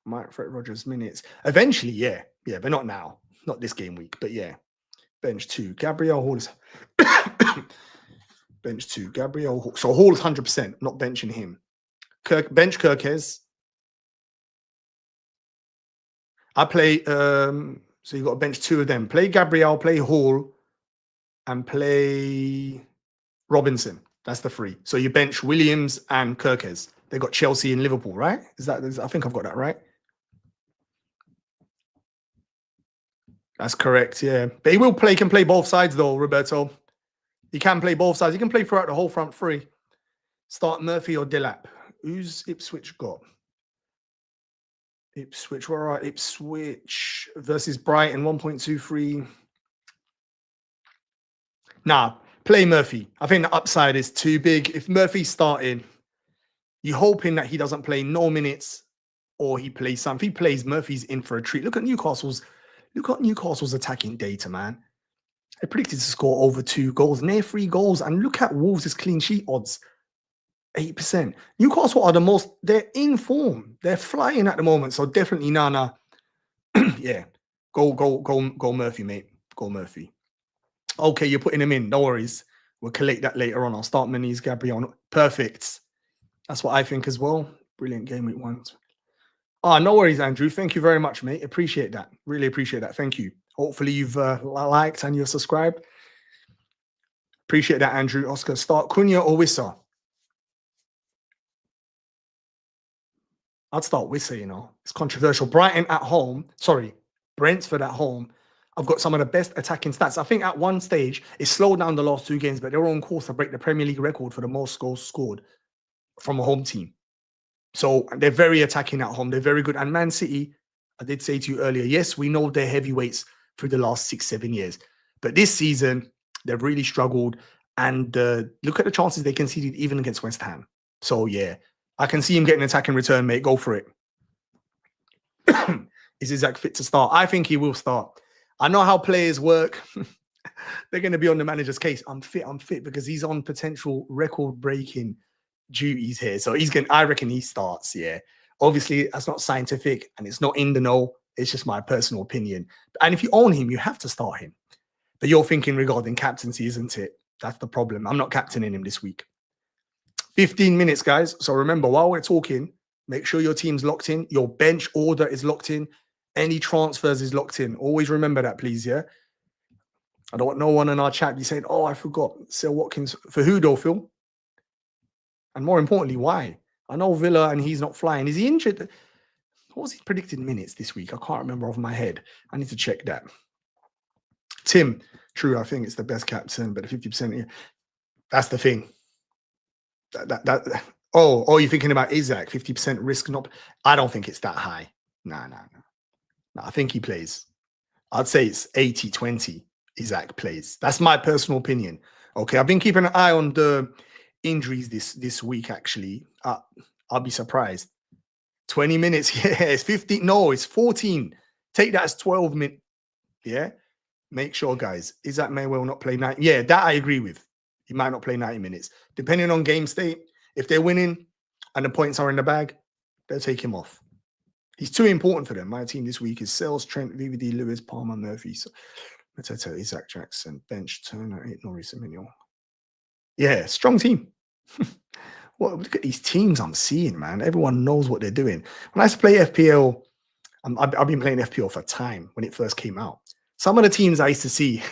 Mike Fred Rodgers minutes. Eventually, yeah, but not now. Not this game week, but yeah. Bench 2. Gabriel Hall is bench 2. Gabriel Hall. So Hall is 100%, not benching him. Bench Kirkes. I play, so you got to bench 2 of them. Play Gabriel, play Hall, and play Robinson. That's the 3. So you bench Williams and Kirkes. They got Chelsea and Liverpool, right? I think I've got that right. That's correct, yeah. But he can play both sides though, Roberto. He can play both sides. He can play throughout the whole front 3. Start Murphy or Delap. Who's Ipswich got? Ipswich, where are Ipswich versus Brighton, 1.23. Nah, play Murphy. I think the upside is too big. If Murphy's starting, you're hoping that he doesn't play no minutes or he plays some. If he plays, Murphy's in for a treat. Look at Newcastle's attacking data, man. They predicted to score over 2 goals, near 3 goals. And look at Wolves' clean sheet odds. 8%. Newcastle are they're in form. They're flying at the moment. So definitely Nana. Yeah. Go Murphy, mate. Go Murphy. Okay, you're putting him in. No worries. We'll collect that later on. I'll start Minis, Gabriel. Perfect. That's what I think as well. Brilliant game week 1. No worries, Andrew. Thank you very much, mate. Appreciate that. Really appreciate that. Thank you. Hopefully you've liked and you're subscribed. Appreciate that, Andrew. Oscar, start Cunha or Wissa? I'd start Wissa, It's controversial. Brentford at home. I've got some of the best attacking stats. I think at one stage, it slowed down the last 2 games, but they were on course to break the Premier League record for the most goals scored from a home team. So they're very attacking at home. They're very good. And Man City, I did say to you earlier, yes, we know they're heavyweights through the last 6-7 years. But this season, they've really struggled. And look at the chances they conceded even against West Ham. So, yeah, I can see him getting an attack in return, mate. Go for it. Is Isaac fit to start? I think he will start. I know how players work. They're going to be on the manager's case. I'm fit because he's on potential record-breaking duties here. So I reckon he starts, yeah. Obviously, that's not scientific and it's not in the know. It's just my personal opinion. And if you own him, you have to start him. But you're thinking regarding captaincy, isn't it? That's the problem. I'm not captaining him this week. 15 minutes, guys. So remember, while we're talking, Make sure your team's locked in. Your bench order is locked in. Any transfers is locked in. Always remember that, please, yeah? I don't want no one in our chat be saying, oh, I forgot. Sell Watkins. For who, though, Phil? And more importantly, why? I know Villa and he's not flying. Is he injured? What was his predicted minutes this week? I can't remember off my head. I need to check that. Tim, true, I think it's the best captain, but the 50%, yeah, that's the thing. Oh, you're thinking about Isaac, 50% risk not. I don't think it's that high. No. I think he plays. I'd say it's 80-20 Isaac plays. That's my personal opinion. Okay, I've been keeping an eye on the injuries this week, actually. I'll be surprised. 20 minutes, yeah, it's 15. No, it's 14. Take that as 12 minutes. Yeah, make sure, guys. Isaac may well not play 90. Yeah, that I agree with. He might not play 90 minutes. Depending on game state, if they're winning and the points are in the bag, they'll take him off. He's too important for them. My team this week is Sales, Trent, VVD, Lewis, Palmer, Murphy. So, Mateta, Isaac, Jackson, Bench, Turner, Norris, Emmanuel. Yeah, strong team. Well, look at these teams I'm seeing, man. Everyone knows what they're doing. When I used to play FPL, I've been playing FPL for time when it first came out. Some of the teams I used to see,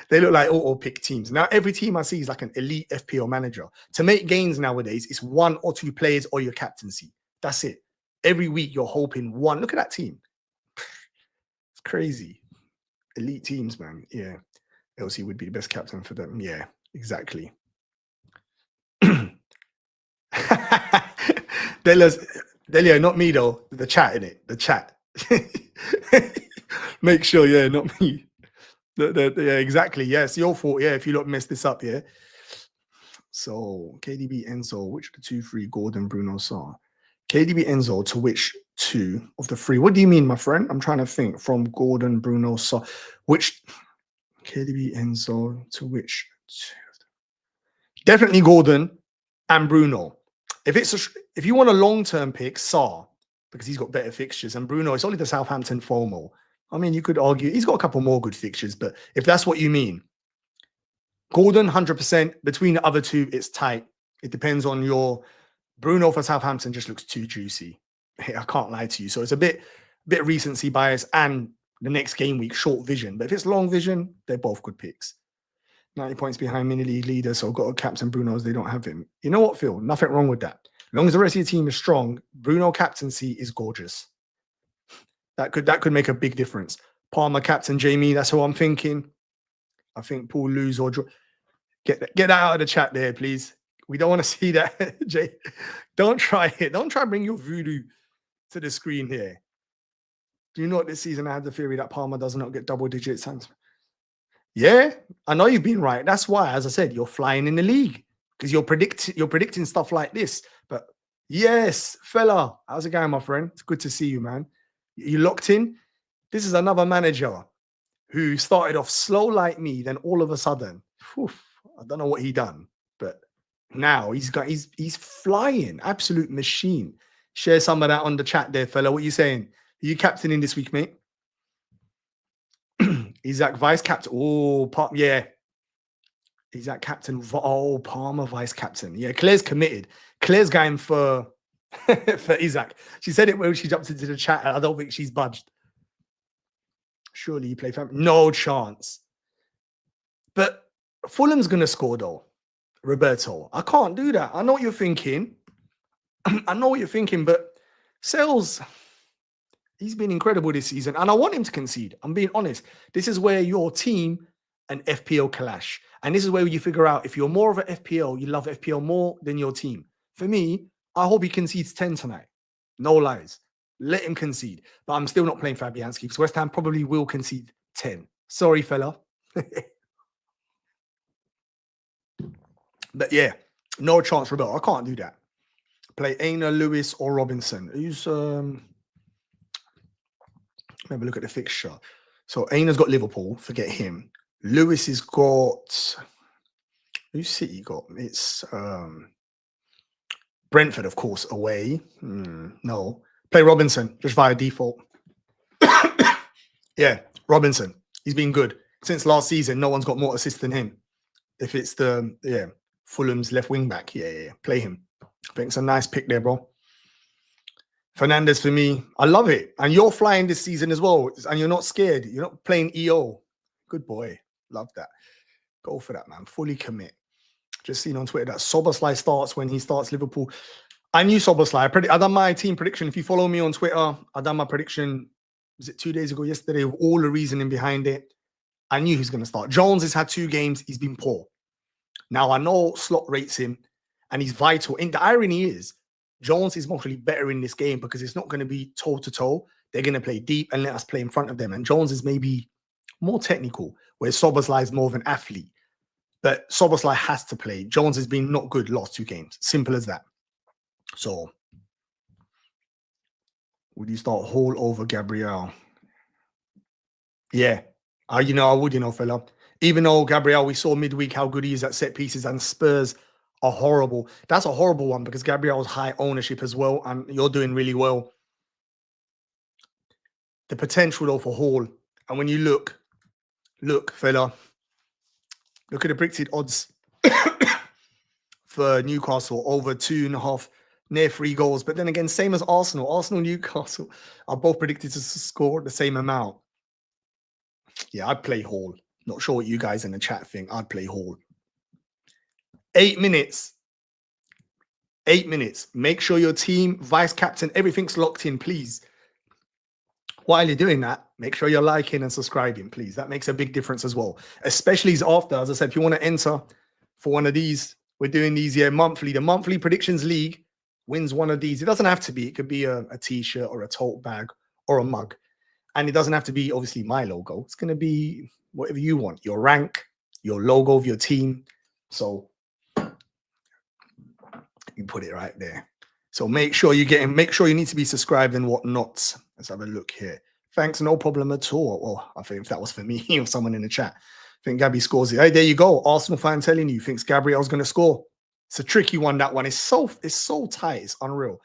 they look like auto-pick teams. Now, every team I see is like an elite FPL manager. To make gains nowadays, it's 1 or 2 players or your captaincy. That's it. Every week, you're hoping one. Look at that team. It's crazy. Elite teams, man. Yeah. LC would be the best captain for them. Yeah, exactly. Delio, not me though. The chat in it. The chat. Make sure, yeah, not me. Yeah, exactly. Yeah, it's your fault. Yeah, if you lot mess this up, yeah. So KDB, Enzo, which of the 2-3 Gordon, Bruno, Saar? KDB, Enzo, to which 2 of the 3? What do you mean, my friend? I'm trying to think. From Gordon, Bruno, Saar. Which KDB, Enzo, to which 2? Definitely Gordon and Bruno. If you want a long-term pick, Saar, because he's got better fixtures, and Bruno, it's only the Southampton FOMO. I mean, you could argue he's got a couple more good fixtures, but if that's what you mean, Gordon, 100%. Between the other 2, it's tight. It depends on your Bruno for Southampton. Just looks too juicy. I can't lie to you. So it's a bit recency bias and the next game week short vision. But if it's long vision, they're both good picks. 90 points behind mini league leader, so got a captain Bruno's. They don't have him. You know what, Phil? Nothing wrong with that. As long as the rest of your team is strong, Bruno captaincy is gorgeous. That could make a big difference. Palmer captain Jamie. That's who I'm thinking. I think Paul lose or draw. Get that out of the chat there, please. We don't want to see that, Jay. Don't try it. Don't try to bring your voodoo to the screen here. Do you know what this season I had the theory that Palmer does not get double digits? Yeah, I know you've been right. That's why, as I said, you're flying in the league because you're predicting stuff like this. But yes, fella, how's it going, my friend? It's good to see you, man. You locked in? This is another manager who started off slow like me, then all of a sudden, I don't know what he done, but now he's flying, absolute machine. Share some of that on the chat there, fella. What are you saying? Are you captaining this week, mate? Isaac vice captain. Oh, yeah. Isaac captain. Oh, Palmer vice captain. Yeah, Claire's committed. Claire's going for Isaac. She said it when she jumped into the chat. I don't think she's budged. Surely you play family. No chance. But Fulham's going to score, though. Roberto. I can't do that. I know what you're thinking. I know what you're thinking, but Sales, he's been incredible this season, and I want him to concede. I'm being honest. This is where your team and FPL clash. And this is where you figure out if you're more of an FPL, you love FPL more than your team. For me, I hope he concedes 10 tonight. No lies. Let him concede. But I'm still not playing Fabianski because West Ham probably will concede 10. Sorry, fella. But yeah, no chance, Roberto. I can't do that. Play Aina, Lewis, or Robinson. Who's have a look at the fixture. So Aina's got Liverpool. Forget him. Lewis has got. Who's City got? It's Brentford, of course, away. No. Play Robinson just via default. Yeah, Robinson. He's been good since last season. No one's got more assists than him. If it's the Fulham's left wing back, yeah, play him. I think it's a nice pick there, bro. Fernandez for me. I love it. And you're flying this season as well. And you're not scared. You're not playing EO. Good boy. Love that. Go for that, man. Fully commit. Just seen on Twitter that Szoboszlai starts when he starts Liverpool. I knew Szoboszlai. I done my team prediction. If you follow me on Twitter, I done my prediction, was it 2 days ago, yesterday, with all the reasoning behind it. I knew he's going to start. Jones has had 2 games. He's been poor. Now, I know Slot rates him, and he's vital. And the irony is, Jones is mostly better in this game because it's not going to be toe-to-toe. They're going to play deep and let us play in front of them. And Jones is maybe more technical, whereas Szoboszlai is more of an athlete. But Szoboszlai has to play. Jones has been not good last 2 games. Simple as that. So, would you start Hall over Gabriel? Yeah. I would, fella. Even though Gabriel, we saw midweek how good he is at set pieces, and Spurs are horrible. That's a horrible one because Gabriel's high ownership as well, and you're doing really well. The potential, though, for Hall. And when you look, fella, look at the predicted odds for Newcastle, over 2.5, near 3 goals. But then again, same as Arsenal. Arsenal and Newcastle are both predicted to score the same amount. Yeah, I'd play Hall. Not sure what you guys in the chat think. I'd play Hall. 8 minutes. 8 minutes. Make sure your team, vice captain, everything's locked in, please. While you're doing that, make sure you're liking and subscribing, please. That makes a big difference as well. Especially after, as I said, if you want to enter for one of these, we're doing these monthly. The monthly predictions league wins one of these. It doesn't have to be. It could be a t-shirt or a tote bag or a mug. And it doesn't have to be, obviously, my logo. It's going to be whatever you want. Your rank, your logo of your team. So you put it right there. So make sure you need to be subscribed and whatnot. Let's have a look here. Thanks, no problem at all. Well, I think if that was for me or someone in the chat. I think Gabby scores it. Hey, there you go. Arsenal fan telling you thinks Gabriel's going to score. It's a tricky one, that one. It's so tight. It's unreal.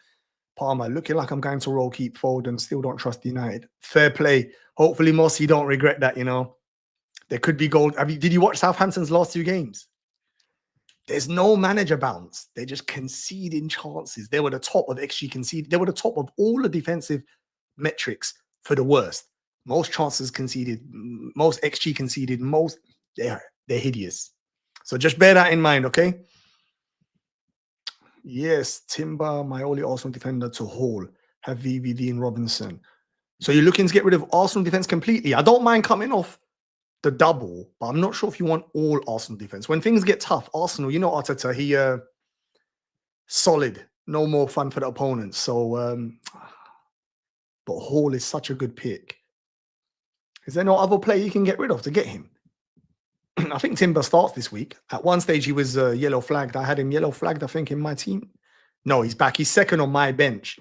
Palmer, looking like I'm going to roll, keep Foden. Still don't trust United. Fair play. Hopefully, Mossy don't regret that, There could be gold. Did you watch Southampton's last 2 games? There's no manager bounce. They're just conceding chances. They were the top of XG conceded. They were the top of all the defensive metrics for the worst. Most chances conceded, most XG conceded, they're hideous. So just bear that in mind, okay? Yes, Timber, my only Arsenal defender to Hall. Have VVD and Robinson. So you're looking to get rid of Arsenal defense completely. I don't mind coming off the double, but I'm not sure if you want all Arsenal defense. When things get tough, Arsenal, Arteta, he solid. No more fun for the opponents. So, but Hall is such a good pick. Is there no other player you can get rid of to get him? I think Timber starts this week. At one stage, he was yellow flagged. I had him yellow flagged, I think, in my team. No, he's back. He's second on my bench.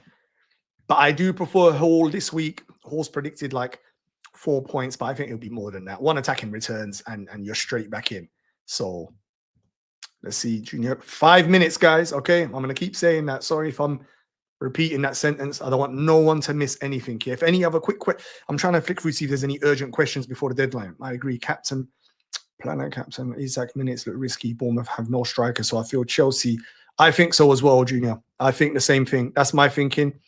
But I do prefer Hall this week. Hall's predicted like 4 points, but I think it'll be more than that. 1 attacking returns, and you're straight back in. So let's see, Junior. 5 minutes, guys. Okay, I'm going to keep saying that. Sorry if I'm repeating that sentence. I don't want no one to miss anything here. If any other quick I'm trying to flick through, see if there's any urgent questions before the deadline. I agree. Planner captain, Isaac minutes look risky. Bournemouth have no striker, so I feel Chelsea. I think so as well, Junior. I think the same thing. That's my thinking.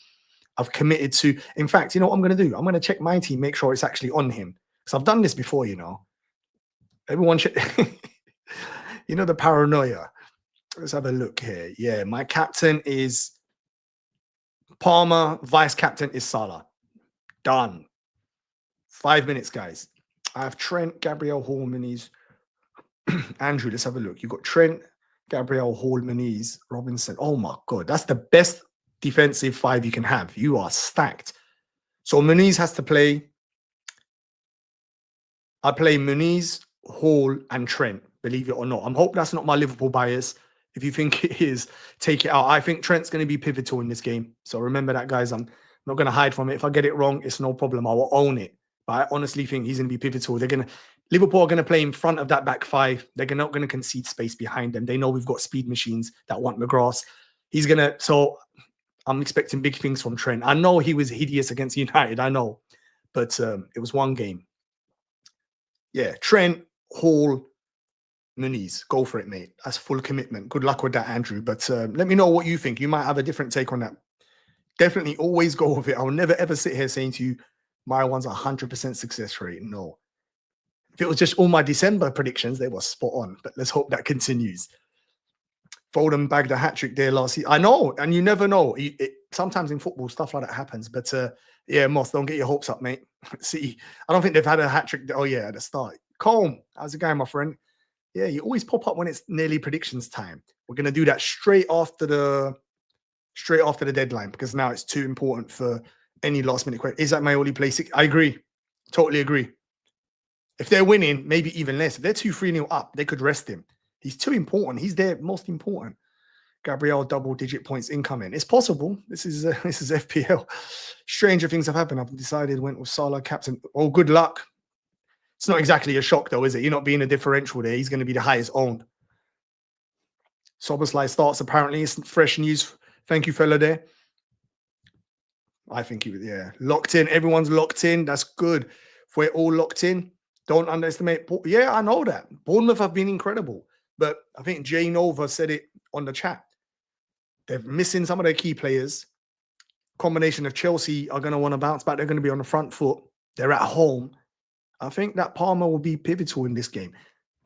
I've committed to. In fact, you know what I'm going to do? I'm going to check my team, make sure it's actually on him. Because I've done this before, Everyone should. The paranoia. Let's have a look here. Yeah, my captain is Palmer. Vice captain is Salah. Done. 5 minutes, guys. I have Trent, Gabriel, Hall, Muniz. Andrew, let's have a look. You've got Trent, Gabriel, Hall, Muniz, Robinson. Oh my God, that's the best defensive 5 you can have. You are stacked. So Muniz has to play. I play Muniz, Hall, and Trent, believe it or not. I hope that's not my Liverpool bias. If you think it is, take it out. I think Trent's going to be pivotal in this game. So remember that, guys. I'm not going to hide from it. If I get it wrong, it's no problem. I will own it. But I honestly think he's going to be pivotal. Liverpool are going to play in front of that back 5. They're not going to concede space behind them. They know we've got speed machines that want the grass. So I'm expecting big things from Trent. I know he was hideous against United. I know. But it was one game. Yeah, Trent, Hall, Muniz. Go for it, mate. That's full commitment. Good luck with that, Andrew. But let me know what you think. You might have a different take on that. definitely always go with it. I'll never ever sit here saying to you, my one's 100% success rate. No. If it was just all my December predictions, they were spot on. But let's hope that continues. Foden bagged a hat-trick there last season. I know, and you never know. Sometimes in football, stuff like that happens. But yeah, Moss, don't get your hopes up, mate. See, I don't think they've had a hat-trick. Oh, yeah, at the start. Colm, how's it going, my friend? Yeah, you always pop up when it's nearly predictions time. We're going to do that straight after the deadline because now it's too important for any last-minute question. Is that my only play 6? I agree. Totally agree. If they're winning, maybe even less. If they're 2-3-0 up, they could rest him. He's too important. He's their most important. Gabriel, double-digit points incoming. It's possible. This is FPL. Stranger things have happened. I've decided went with Salah captain. Oh, good luck. It's not exactly a shock, though, is it? You're not being a differential there. He's going to be the highest owned. Soberslide starts, apparently. It's fresh news. Thank you, fella, there. I think he was, yeah. Locked in. Everyone's locked in. That's good. If we're all locked in, don't underestimate. Yeah, I know that. Bournemouth have been incredible. But I think Jay Nova said it on the chat. They're missing some of their key players. Combination of Chelsea are going to want to bounce back. They're going to be on the front foot. They're at home. I think that Palmer will be pivotal in this game.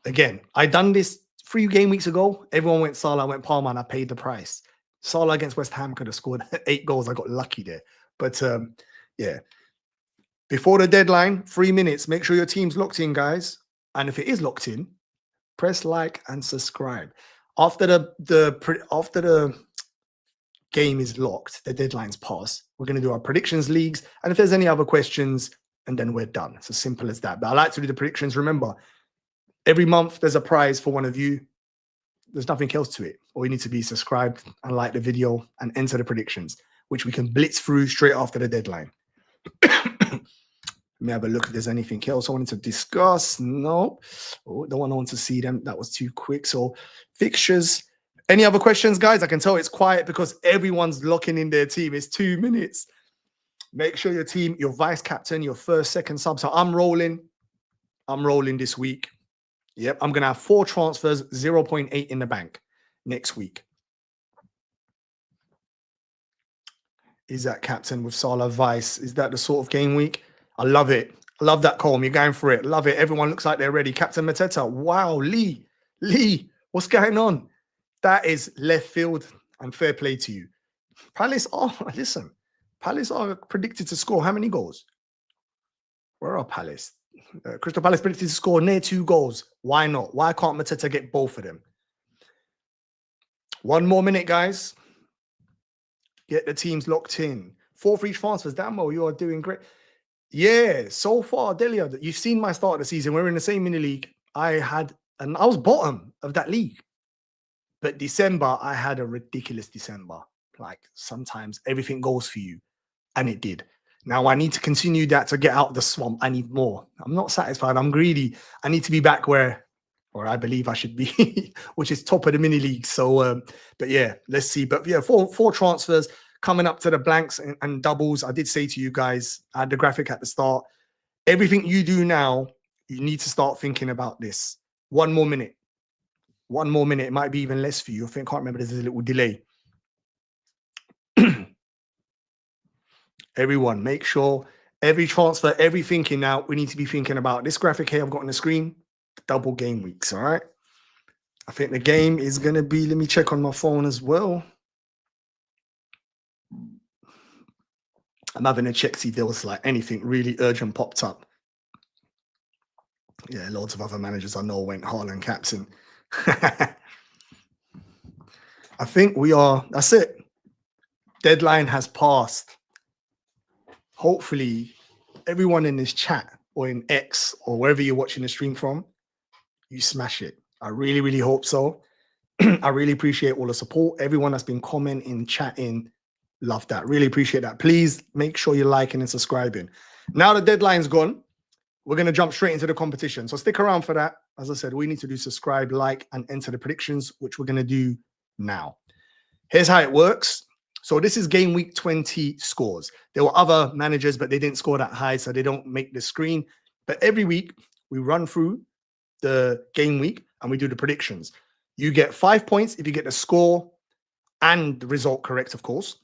Again, I done this 3 game weeks ago. Everyone went Salah, I went Palmer, and I paid the price. Salah against West Ham could have scored 8 goals. I got lucky there. But yeah. Before the deadline, 3 minutes. Make sure your team's locked in, guys. And if it is locked in, press like and subscribe. After the game is locked, the deadline's passed, we're going to do our predictions leagues. And if there's any other questions, and then we're done. It's as simple as that. But I like to do the predictions. Remember, every month there's a prize for one of you. There's nothing else to it. All you need to be subscribed and like the video and enter the predictions, which we can blitz through straight after the deadline. Let me have a look if there's anything else I wanted to discuss. No. Oh, don't want to see them. That was too quick. So fixtures. Any other questions, guys? I can tell it's quiet because everyone's locking in their team. It's 2 minutes. Make sure your team, your vice captain, your first, second sub. So I'm rolling this week. Yep, I'm going to have 4 transfers, 0.8 in the bank next week. Is that captain with Salah vice? Is that the sort of game week? I love it. I love that, Colm. You're going for it. Love it. Everyone looks like they're ready. Captain Mateta. Wow, Lee, what's going on? That is left field and fair play to you. Palace listen. Palace are predicted to score how many goals? Where are Palace? Crystal Palace predicted to score near 2 goals. Why not? Why can't Mateta get both of them? 1 more minute, guys. Get the teams locked in. 4 free transfers. Damo, you are doing great. Yeah, so far, Delia, you've seen my start of the season. We're in the same mini league. I was bottom of that league. But December, I had a ridiculous December. Like sometimes everything goes for you. And it did. Now I need to continue that to get out of the swamp. I need more. I'm not satisfied. I'm greedy. I need to be back where I believe I should be, which is top of the mini league. So, but yeah, let's see. But yeah, four transfers coming up to the blanks and doubles. I did say to you guys, I had the graphic at the start. Everything you do now, you need to start thinking about this. 1 more minute. 1 more minute. It might be even less for you. I think I can't remember. There's a little delay. Everyone, make sure every transfer, every thinking now, we need to be thinking about this graphic here I've got on the screen, double game weeks, all right? I think the game is going to be, let me check on my phone as well. I'm having a check, see if there was like anything really urgent popped up. Yeah, loads of other managers I know went Haaland captain. I think that's it. Deadline has passed. Hopefully, everyone in this chat or in X or wherever you're watching the stream from, you smash it. I really, really hope so. I really appreciate all the support. Everyone that's been commenting, chatting, love that. Really appreciate that. Please make sure you're liking and subscribing. Now the deadline's gone, we're going to jump straight into the competition. So stick around for that. As I said, we need to do subscribe, like, and enter the predictions, which we're going to do now. Here's how it works. So this is game week 20 scores. There were other managers, but they didn't score that high, so they don't make the screen. But every week, we run through the game week and we do the predictions. You get 5 points if you get the score and the result correct, of course.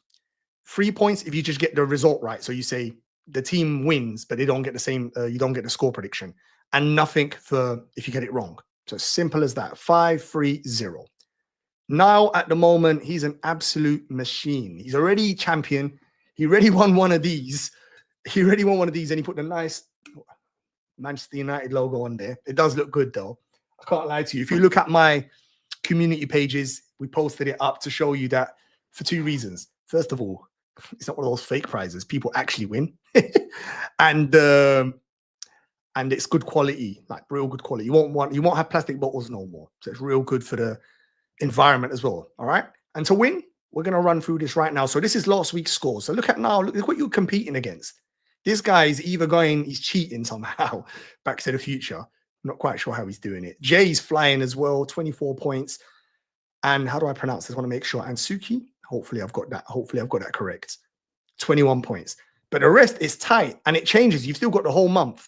3 points if you just get the result right. So you say the team wins, but they don't get the same, you don't get the score prediction. And nothing for if you get it wrong. So simple as that. 5-3-0. Now, at the moment, he's an absolute machine. He's already champion. He already won one of these. He already won one of these, and he put the nice Manchester United logo on there. It does look good, though. I can't lie to you. If you look at my community pages, we posted it up to show you that for 2 reasons. First of all, it's not one of those fake prizes. People actually win. And it's good quality, like real good quality. You won't have plastic bottles no more. So it's real good for the environment as well. All right. And to win, we're going to run through this right now. So this is last week's score. So look at now, look what you're competing against. This guy is either he's cheating somehow, Back to the Future. I'm not quite sure how he's doing it. Jay's flying as well, 24 points. And how do I pronounce this? I want to make sure. And Suki, hopefully I've got that correct. 21 points. But the rest is tight and it changes. You've still got the whole month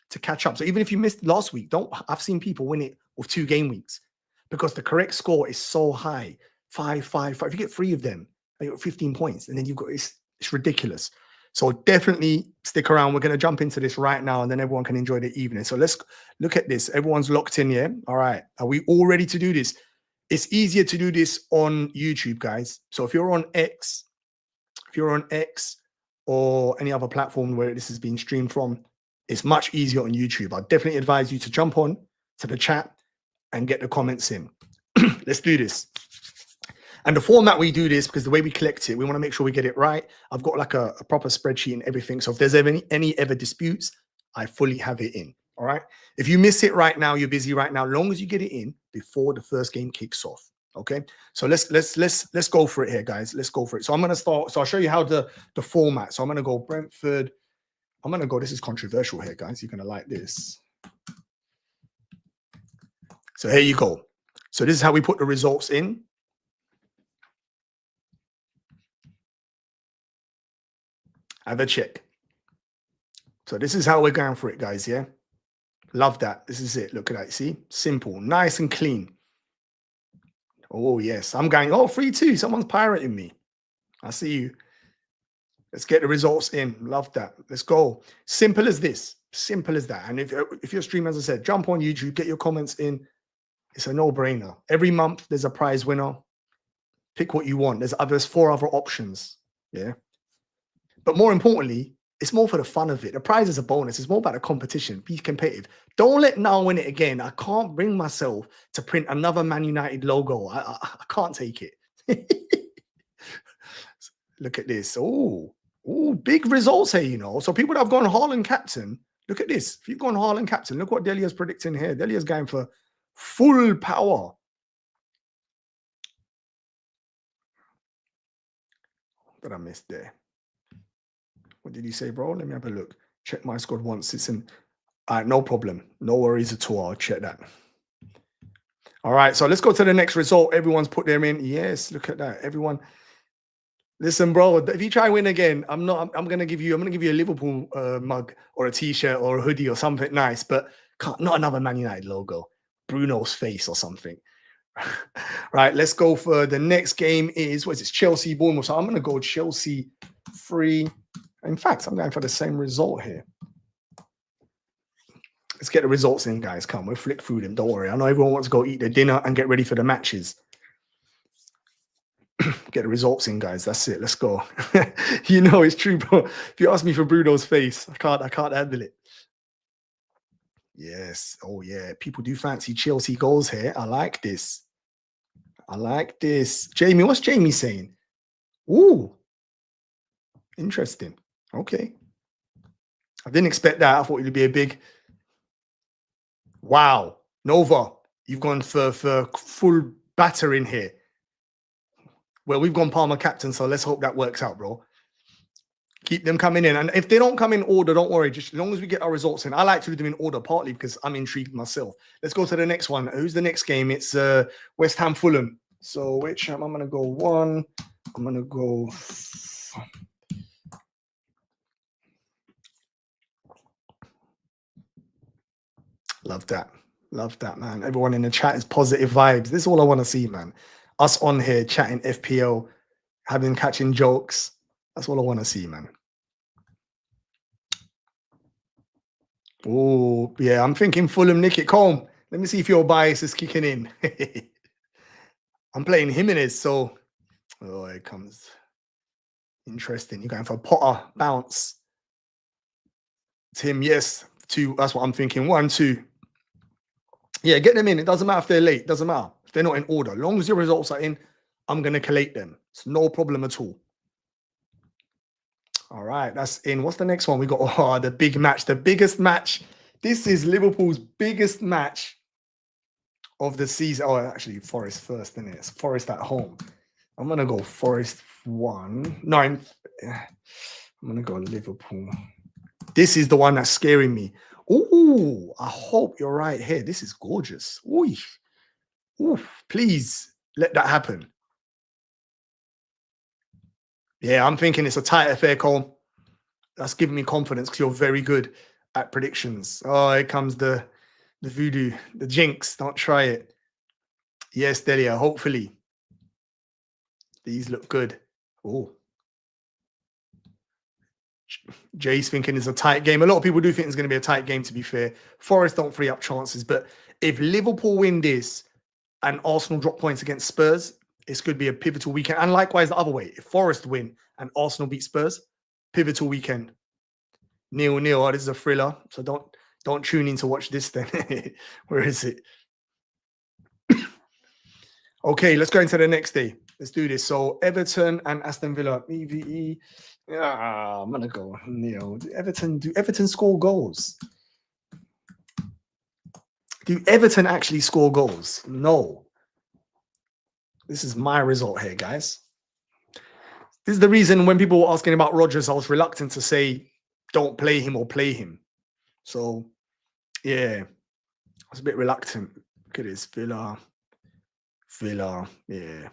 to catch up. So even if you missed last week, I've seen people win it with 2 game weeks because the correct score is so high. 5, 5, 5. If you get 3 of them, you got 15 points, and then you've got it's ridiculous. So definitely stick around. We're going to jump into this right now, and then everyone can enjoy the evening. So let's look at this. Everyone's locked in, yeah? All right. Are we all ready to do this? It's easier to do this on YouTube, guys. So if you're on X or any other platform where this is being streamed from, it's much easier on YouTube. I definitely advise you to jump on to the chat and get the comments in. Let's do this. And the format we do this, because the way we collect it, we want to make sure we get it right. I've got like a proper spreadsheet and everything. So if there's any ever disputes, I fully have it in. All right. If you miss it right now, you're busy right now. As long as you get it in before the first game kicks off. Okay. So let's go for it here, guys. Let's go for it. So I'm going to start. So I'll show you how the format. So I'm going to go Brentford. I'm going to go. This is controversial here, guys. You're going to like this. So here you go. So this is how we put the results in. Have a check. So this is how we're going for it, guys. Yeah. Love that. This is it. Look at that. See? Simple, nice and clean. Oh, yes. I'm going, 3-2. Someone's pirating me. I see you. Let's get the results in. Love that. Let's go. Simple as this. Simple as that. And if you're streaming, as I said, jump on YouTube, get your comments in. It's a no-brainer. Every month, there's a prize winner. Pick what you want. There's 4 other options. Yeah. But more importantly, it's more for the fun of it. The prize is a bonus. It's more about the competition. Be competitive. Don't let now win it again. I can't bring myself to print another Man United logo. I can't take it. Look at this. Oh, big results here, you know. So people that have gone Haaland captain, look at this. If you've gone Haaland captain, look what Delia's predicting here. Delia's going for full power. What I missed there? What did you say, bro? Let me have a look. Check my squad once. It's in. All right, no problem. No worries at all. I'll check that. All right, so let's go to the next result. Everyone's put them in. Yes, look at that. Everyone. Listen, bro. If you try and win again, I'm gonna give you a Liverpool mug or a t-shirt or a hoodie or something nice, but not another Man United logo. Bruno's face or something. Right, let's go for the next game. What is this? Chelsea Bournemouth. So I'm gonna go Chelsea 3. In fact, I'm going for the same result here. Let's get the results in, guys. Come, we'll flick through them. Don't worry. I know everyone wants to go eat their dinner and get ready for the matches. Get the results in, guys. That's it. Let's go. You know it's true, bro. If you ask me for Bruno's face, I can't handle it. Yes. Oh, yeah. People do fancy Chelsea goals here. I like this. Jamie, what's Jamie saying? Ooh. Interesting. Okay. I didn't expect that. I thought it'd be a big. Wow. Nova, you've gone for full battering here. Well, we've gone Palmer captain, so let's hope that works out, bro. Keep them coming in. And if they don't come in order, don't worry. Just as long as we get our results in. I like to do them in order, partly because I'm intrigued myself. Let's go to the next one. Who's the next game? It's West Ham Fulham. So which I'm going to go 1. I'm going to go... Love that. Love that, man. Everyone in the chat is positive vibes. This is all I want to see, man. Us on here chatting FPL, catching jokes. That's all I want to see, man. Oh, yeah, I'm thinking Fulham nick it home. Let me see if your bias is kicking in. I'm playing Jimenez, so oh, it comes interesting. You're going for Potter bounce. Tim, yes, 2. That's what I'm thinking. 1, 2. Yeah, get them in. It doesn't matter if they're late. Doesn't matter if they're not in order. As long as your results are in, I'm going to collate them. It's no problem at all. All right, that's in. What's the next one? We got the big match, the biggest match. This is Liverpool's biggest match of the season. Oh, actually, Forest first, isn't it? It's Forest at home. I'm going to go Forest 1. No, I'm going to go Liverpool. This is the one that's scaring me. Ooh, I hope you're right here. This is gorgeous. Ooh, please let that happen. Yeah, I'm thinking it's a tight affair, Cole. That's giving me confidence because you're very good at predictions. Oh, here comes the voodoo, the jinx. Don't try it. Yes, Delia, hopefully. These look good. Oh. Jay's thinking it's a tight game. A lot of people do think it's going to be a tight game, to be fair. Forest don't free up chances. But if Liverpool win this and Arsenal drop points against Spurs, it's going to be a pivotal weekend. And likewise, the other way. If Forest win and Arsenal beat Spurs, pivotal weekend. 0-0. Oh, this is a thriller. So don't tune in to watch this then. Where is it? Okay, let's go into the next day. Let's do this. So Everton and Aston Villa. EVE. I'm gonna go. Do Everton score goals? Do Everton actually score goals? No. This is my result here, guys. This is the reason when people were asking about Rodgers, I was reluctant to say don't play him or play him. So yeah, I was a bit reluctant. Look at this. Villa, yeah.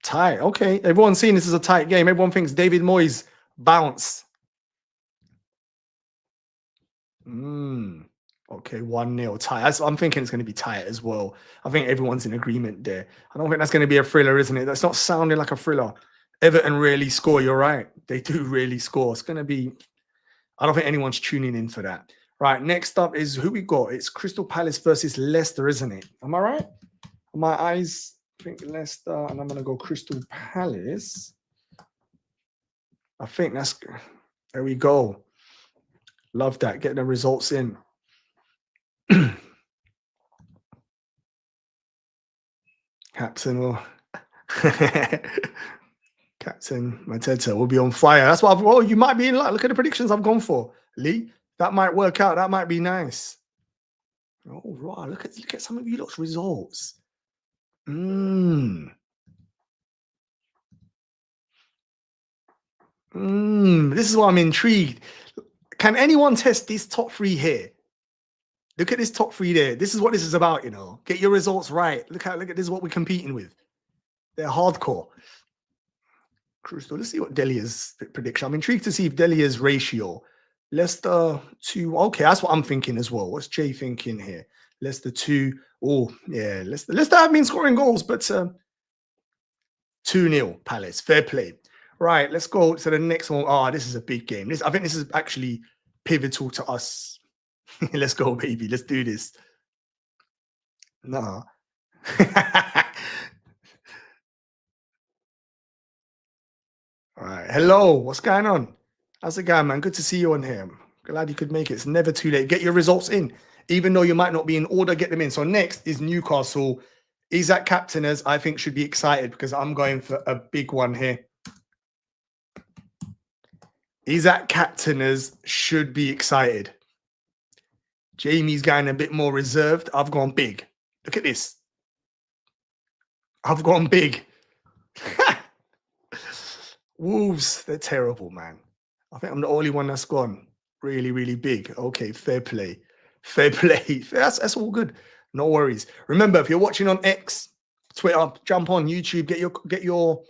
Tight. Okay. Everyone's seeing this as a tight game. Everyone thinks David Moyes bounce. Okay, 1-0 tight. I'm thinking it's going to be tight as well. I think everyone's in agreement there. I don't think that's going to be a thriller, isn't it? That's not sounding like a thriller. Everton really score. You're right. They do really score. It's going to be... I don't think anyone's tuning in for that. Right, next up is who we got. It's Crystal Palace versus Leicester, isn't it? Am I right? My eyes think Leicester, and I'm going to go Crystal Palace. I think that's... There we go. Love that. Get the results in. Captain will... Captain Mateta will be on fire. That's what I've... Oh, you might be in luck. Look at the predictions I've gone for. Lee, that might work out. That might be nice. Oh, right. Look at some of you lot's results. This is why I'm intrigued. Can anyone test these top 3 here? Look at this top 3 there. This is what this is about, you know. Get your results right. Look at this is what we're competing with. They're hardcore. Crystal. Let's see what Delia's prediction. I'm intrigued to see if Delia's ratio. Leicester 2. Okay, that's what I'm thinking as well. What's Jay thinking here? Leicester 2. Oh, yeah. Leicester have been scoring goals, but 2-0 Palace. Fair play. Right, let's go to the next one. Oh, this is a big game. I think this is actually pivotal to us. Let's go, baby. Let's do this. No. All right. Hello. What's going on? How's it going, man? Good to see you on here. Glad you could make it. It's never too late. Get your results in. Even though you might not be in order, get them in. So next is Newcastle. Isak Captainers, I think, should be excited because I'm going for a big one here. Isak Captainers should be excited. Jamie's going a bit more reserved. I've gone big. Look at this. I've gone big. Wolves, they're terrible, man. I think I'm the only one that's gone really, really big. Okay, fair play. Fair play. That's all good. No worries. Remember, if you're watching on X, Twitter, jump on YouTube, get your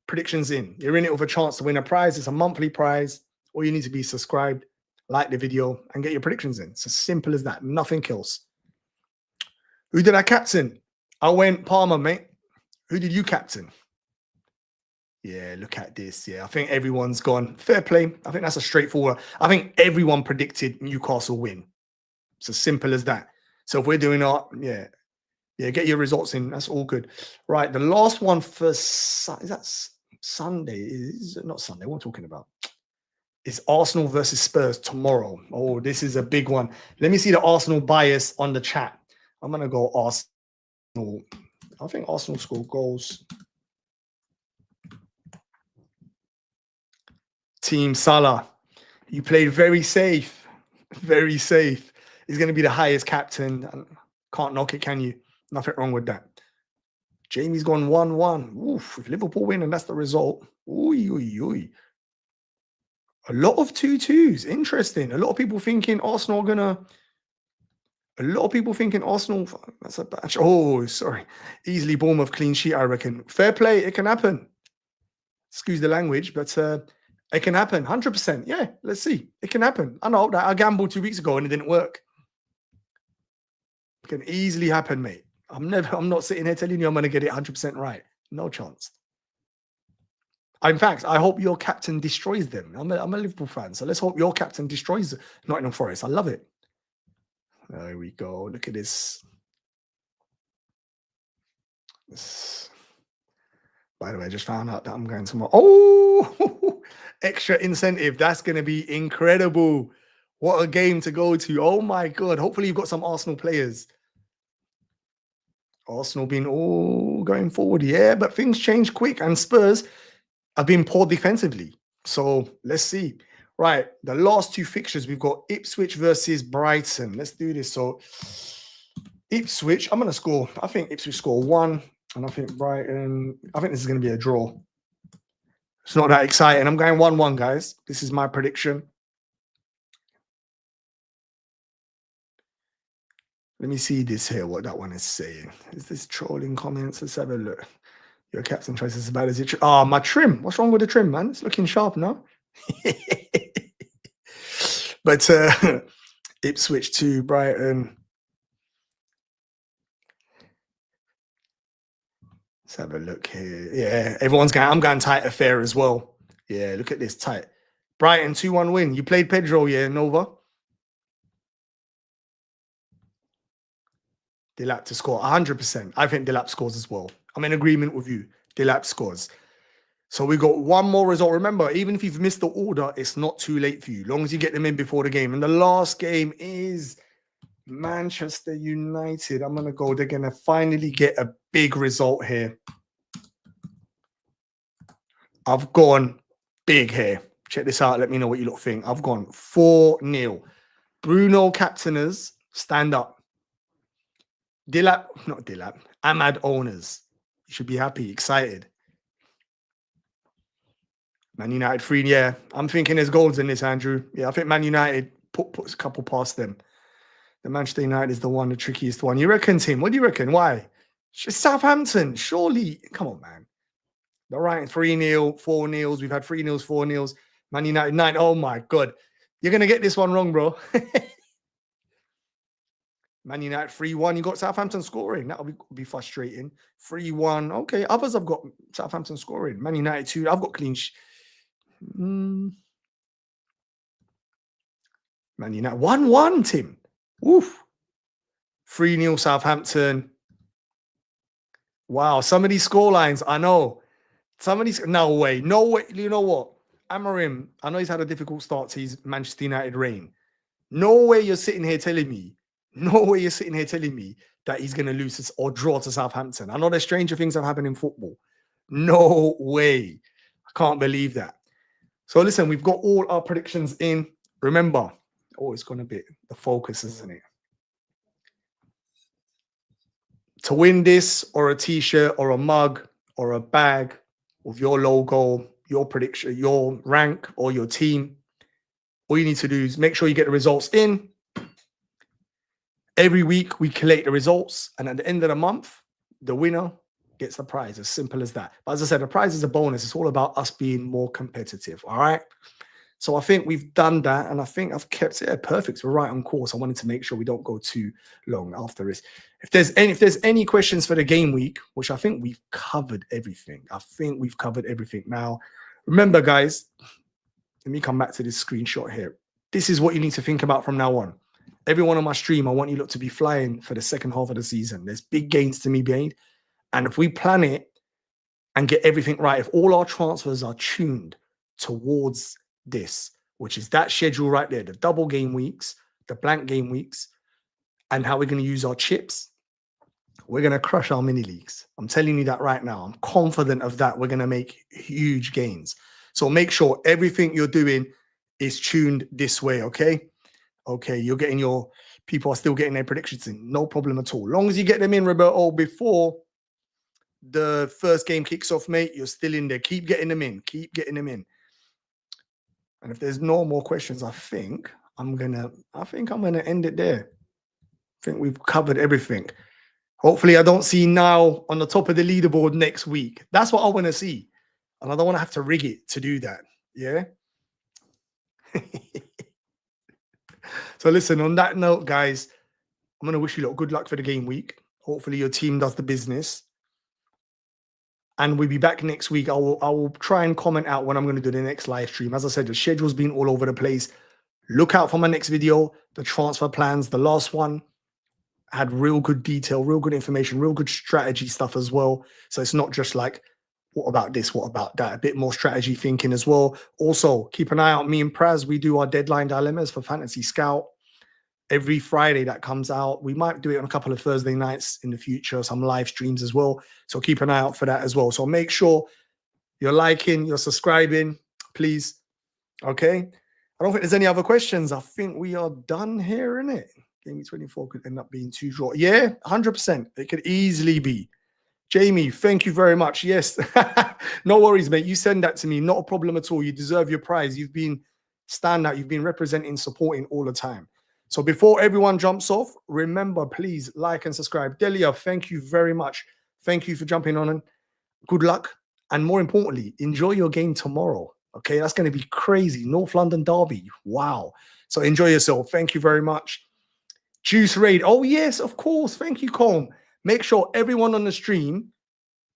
predictions in. You're in it with a chance to win a prize. It's a monthly prize. All you need to be subscribed, like the video, and get your predictions in. It's as simple as that. Nothing else. Who did I captain? I went Palmer, mate. Who did you captain? Yeah, look at this. Yeah, I think everyone's gone. Fair play. I think that's a straightforward. I think everyone predicted Newcastle win. It's as simple as that. So if we're doing our, yeah, get your results in. That's all good. Right, the last one for is that Sunday? Is it not Sunday? What am I talking about? It's Arsenal versus Spurs tomorrow. Oh, this is a big one. Let me see the Arsenal bias on the chat. I'm gonna go Arsenal. I think Arsenal score goals. Team Salah, you played very safe. Very safe. He's going to be the highest captain. Can't knock it, can you? Nothing wrong with that. Jamie's gone 1-1. Oof, if Liverpool win and that's the result. Ooh. A lot of 2-2s. Interesting. A lot of people thinking Arsenal are going to... A lot of people thinking Arsenal... That's a batch. Oh, sorry. Easily Bournemouth clean sheet, I reckon. Fair play. It can happen. Excuse the language, but... it can happen, 100%. Yeah, let's see. It can happen. I know that I gambled 2 weeks ago and it didn't work. It can easily happen, mate. I'm not sitting here telling you I'm going to get it 100% right. No chance. In fact, I hope your captain destroys them. I'm a Liverpool fan, so let's hope your captain destroys Nottingham Forest. I love it. There we go. Look at this. By the way, I just found out that I'm going tomorrow. Oh, extra incentive. That's going to be incredible. What a game to go to. Oh, my God. Hopefully, you've got some Arsenal players. Arsenal being all going forward. Yeah, but things change quick. And Spurs have been poor defensively. So let's see. Right. The last two fixtures, we've got Ipswich versus Brighton. Let's do this. So Ipswich, I'm going to score. I think Ipswich score 1. And I think Brighton, I think this is going to be a draw. It's not that exciting. I'm going 1-1, guys. This is my prediction. Let me see this here, what that one is saying. Is this trolling comments? Let's have a look. Your captain choice is as bad as your trim. My trim. What's wrong with the trim, man? It's looking sharp now. But Ipswich to Brighton. Let's have a look here. Yeah, everyone's going. I'm going tight affair as well. Yeah, look at this tight. Brighton 2-1 win. You played Pedro, yeah, Nova. Delap to score 100%. I think Delap scores as well. I'm in agreement with you. Delap scores. So we got one more result. Remember, even if you've missed the order, it's not too late for you. As long as you get them in before the game. And the last game is Manchester United. I'm going to go. They're going to finally get a big result here. I've gone big here. Check this out. Let me know what you lot think. I've gone 4-0. Bruno captainers, stand up. Not Dilap. Ahmad owners. You should be happy, excited. Man United 3, yeah. I'm thinking there's goals in this, Andrew. Yeah, I think Man United puts a couple past them. The Manchester United is the trickiest one. You reckon, Tim? What do you reckon? Why? Southampton, surely. Come on, man. They're right, 3-0, 4-0. We've had 3-0s, 4-0s. Man United 9. Oh, my God. You're going to get this one wrong, bro. Man United 3-1. You got Southampton scoring. That'll be frustrating. 3-1. Okay, others have got Southampton scoring. Man United 2. I've got clean sheet. Man United 1-1, Tim. Oof. 3-0 Southampton. Wow, some of these score lines, I know. Some of these, no way. You know what? Amorim, I know he's had a difficult start to his Manchester United reign. No way you're sitting here telling me that he's going to lose or draw to Southampton. I know there's stranger things have happened in football. No way. I can't believe that. So listen, we've got all our predictions in. Remember, it's going to be the focus, isn't it? To win this or a t-shirt or a mug or a bag with your logo, your prediction, your rank or your team, all you need to do is make sure you get the results in. Every week we collate the results, and at the end of the month, the winner gets the prize. As simple as that. But as I said, the prize is a bonus. It's all about us being more competitive. All right. So I think we've done that, and I think I've kept it perfect. We're right on course. I wanted to make sure we don't go too long after this. If there's any questions for the game week, which I think we've covered everything. I think we've covered everything. Now, remember, guys, let me come back to this screenshot here. This is what you need to think about from now on. Everyone on my stream, I want you lot to be flying for the second half of the season. There's big gains to be made. And if we plan it and get everything right, if all our transfers are tuned towards this, which is that schedule right there, the double game weeks, the blank game weeks, and how we're going to use our chips, we're going to crush our mini leagues. I'm telling you that right now. I'm confident of that. We're going to make huge gains. So make sure everything you're doing is tuned this way, okay? Okay, you're getting your people are still getting their predictions in. No problem at all. Long as you get them in, Roberto, before the first game kicks off, mate, you're still in there. Keep getting them in. Keep getting them in. And if there's no more questions, I think I'm gonna end it there. I think we've covered everything. Hopefully, I don't see now on the top of the leaderboard next week. That's what I want to see. And I don't want to have to rig it to do that. Yeah. So listen, on that note, guys, I'm going to wish you lot good luck for the game week. Hopefully your team does the business. And we'll be back next week. I will try and comment out when I'm going to do the next live stream. As I said, the schedule's been all over the place. Look out for my next video, the transfer plans. The last one had real good detail, real good information, real good strategy stuff as well. So it's not just like, what about this? What about that? A bit more strategy thinking as well. Also, keep an eye out. Me and Praz, we do our deadline dilemmas for Fantasy Scout. Every Friday that comes out. We might do it on a couple of Thursday nights in the future, some live streams as well. So keep an eye out for that as well. So make sure you're liking, you're subscribing, please. Okay. I don't think there's any other questions. I think we are done here, innit? Game week 24 could end up being too short. Yeah, 100%. It could easily be. Jamie, thank you very much. Yes. No worries, mate. You send that to me. Not a problem at all. You deserve your prize. You've been standout. You've been representing, supporting all the time. So before everyone jumps off, remember, please like and subscribe. Delia, thank you very much. Thank you for jumping on, and good luck. And more importantly, enjoy your game tomorrow. Okay, that's going to be crazy. North London Derby. Wow. So enjoy yourself. Thank you very much. Juice Raid. Oh, yes, of course. Thank you, Colm. Make sure everyone on the stream,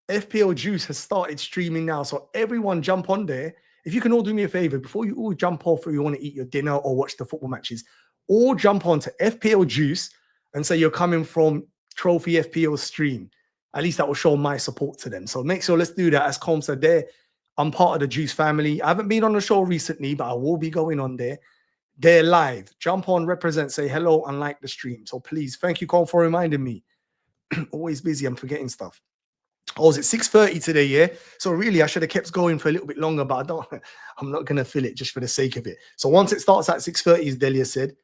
FPL Juice has started streaming now. So everyone jump on there. If you can all do me a favor, before you all jump off or you want to eat your dinner or watch the football matches, or jump on to FPL Juice and say you're coming from Trophy FPL stream. At least that will show my support to them. So make sure, let's do that. As Colm said there, I'm part of the Juice family. I haven't been on the show recently, but I will be going on there. They're live. Jump on, represent, say hello, and like the stream. So please, thank you, Colm, for reminding me. Always busy. I'm forgetting stuff. Oh, is it 6:30 today? Yeah. So really, I should have kept going for a little bit longer, but I'm not going to fill it just for the sake of it. So once it starts at 6:30, as Delia said,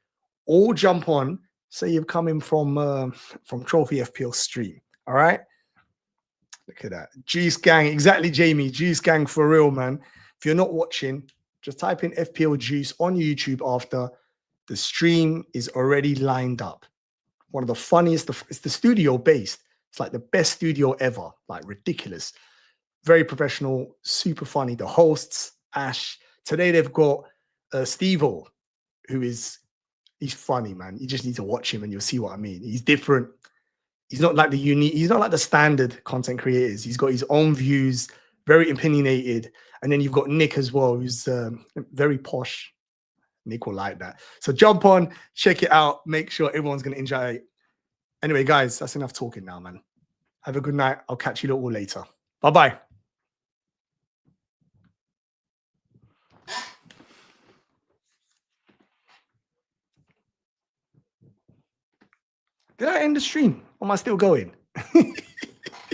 all jump on, say you're coming from Trophy FPL stream. All right. Look at that. Juice Gang. Exactly, Jamie. Juice Gang for real, man. If you're not watching, just type in FPL Juice on YouTube after. The stream is already lined up. One of the funniest, it's the studio based. It's like the best studio ever. Like ridiculous. Very professional, super funny. The hosts, Ash. Today they've got Steve-O, who is, he's funny, man. You just need to watch him and you'll see what I mean. He's different. He's not like the unique, he's not like the standard content creators. He's got his own views, very opinionated. And then you've got Nick as well, who's very posh. Nick will like that. So jump on, check it out. Make sure everyone's going to enjoy it. Anyway, guys, that's enough talking now, man. Have a good night. I'll catch you all later. Bye-bye. Did I end the stream? Or am I still going?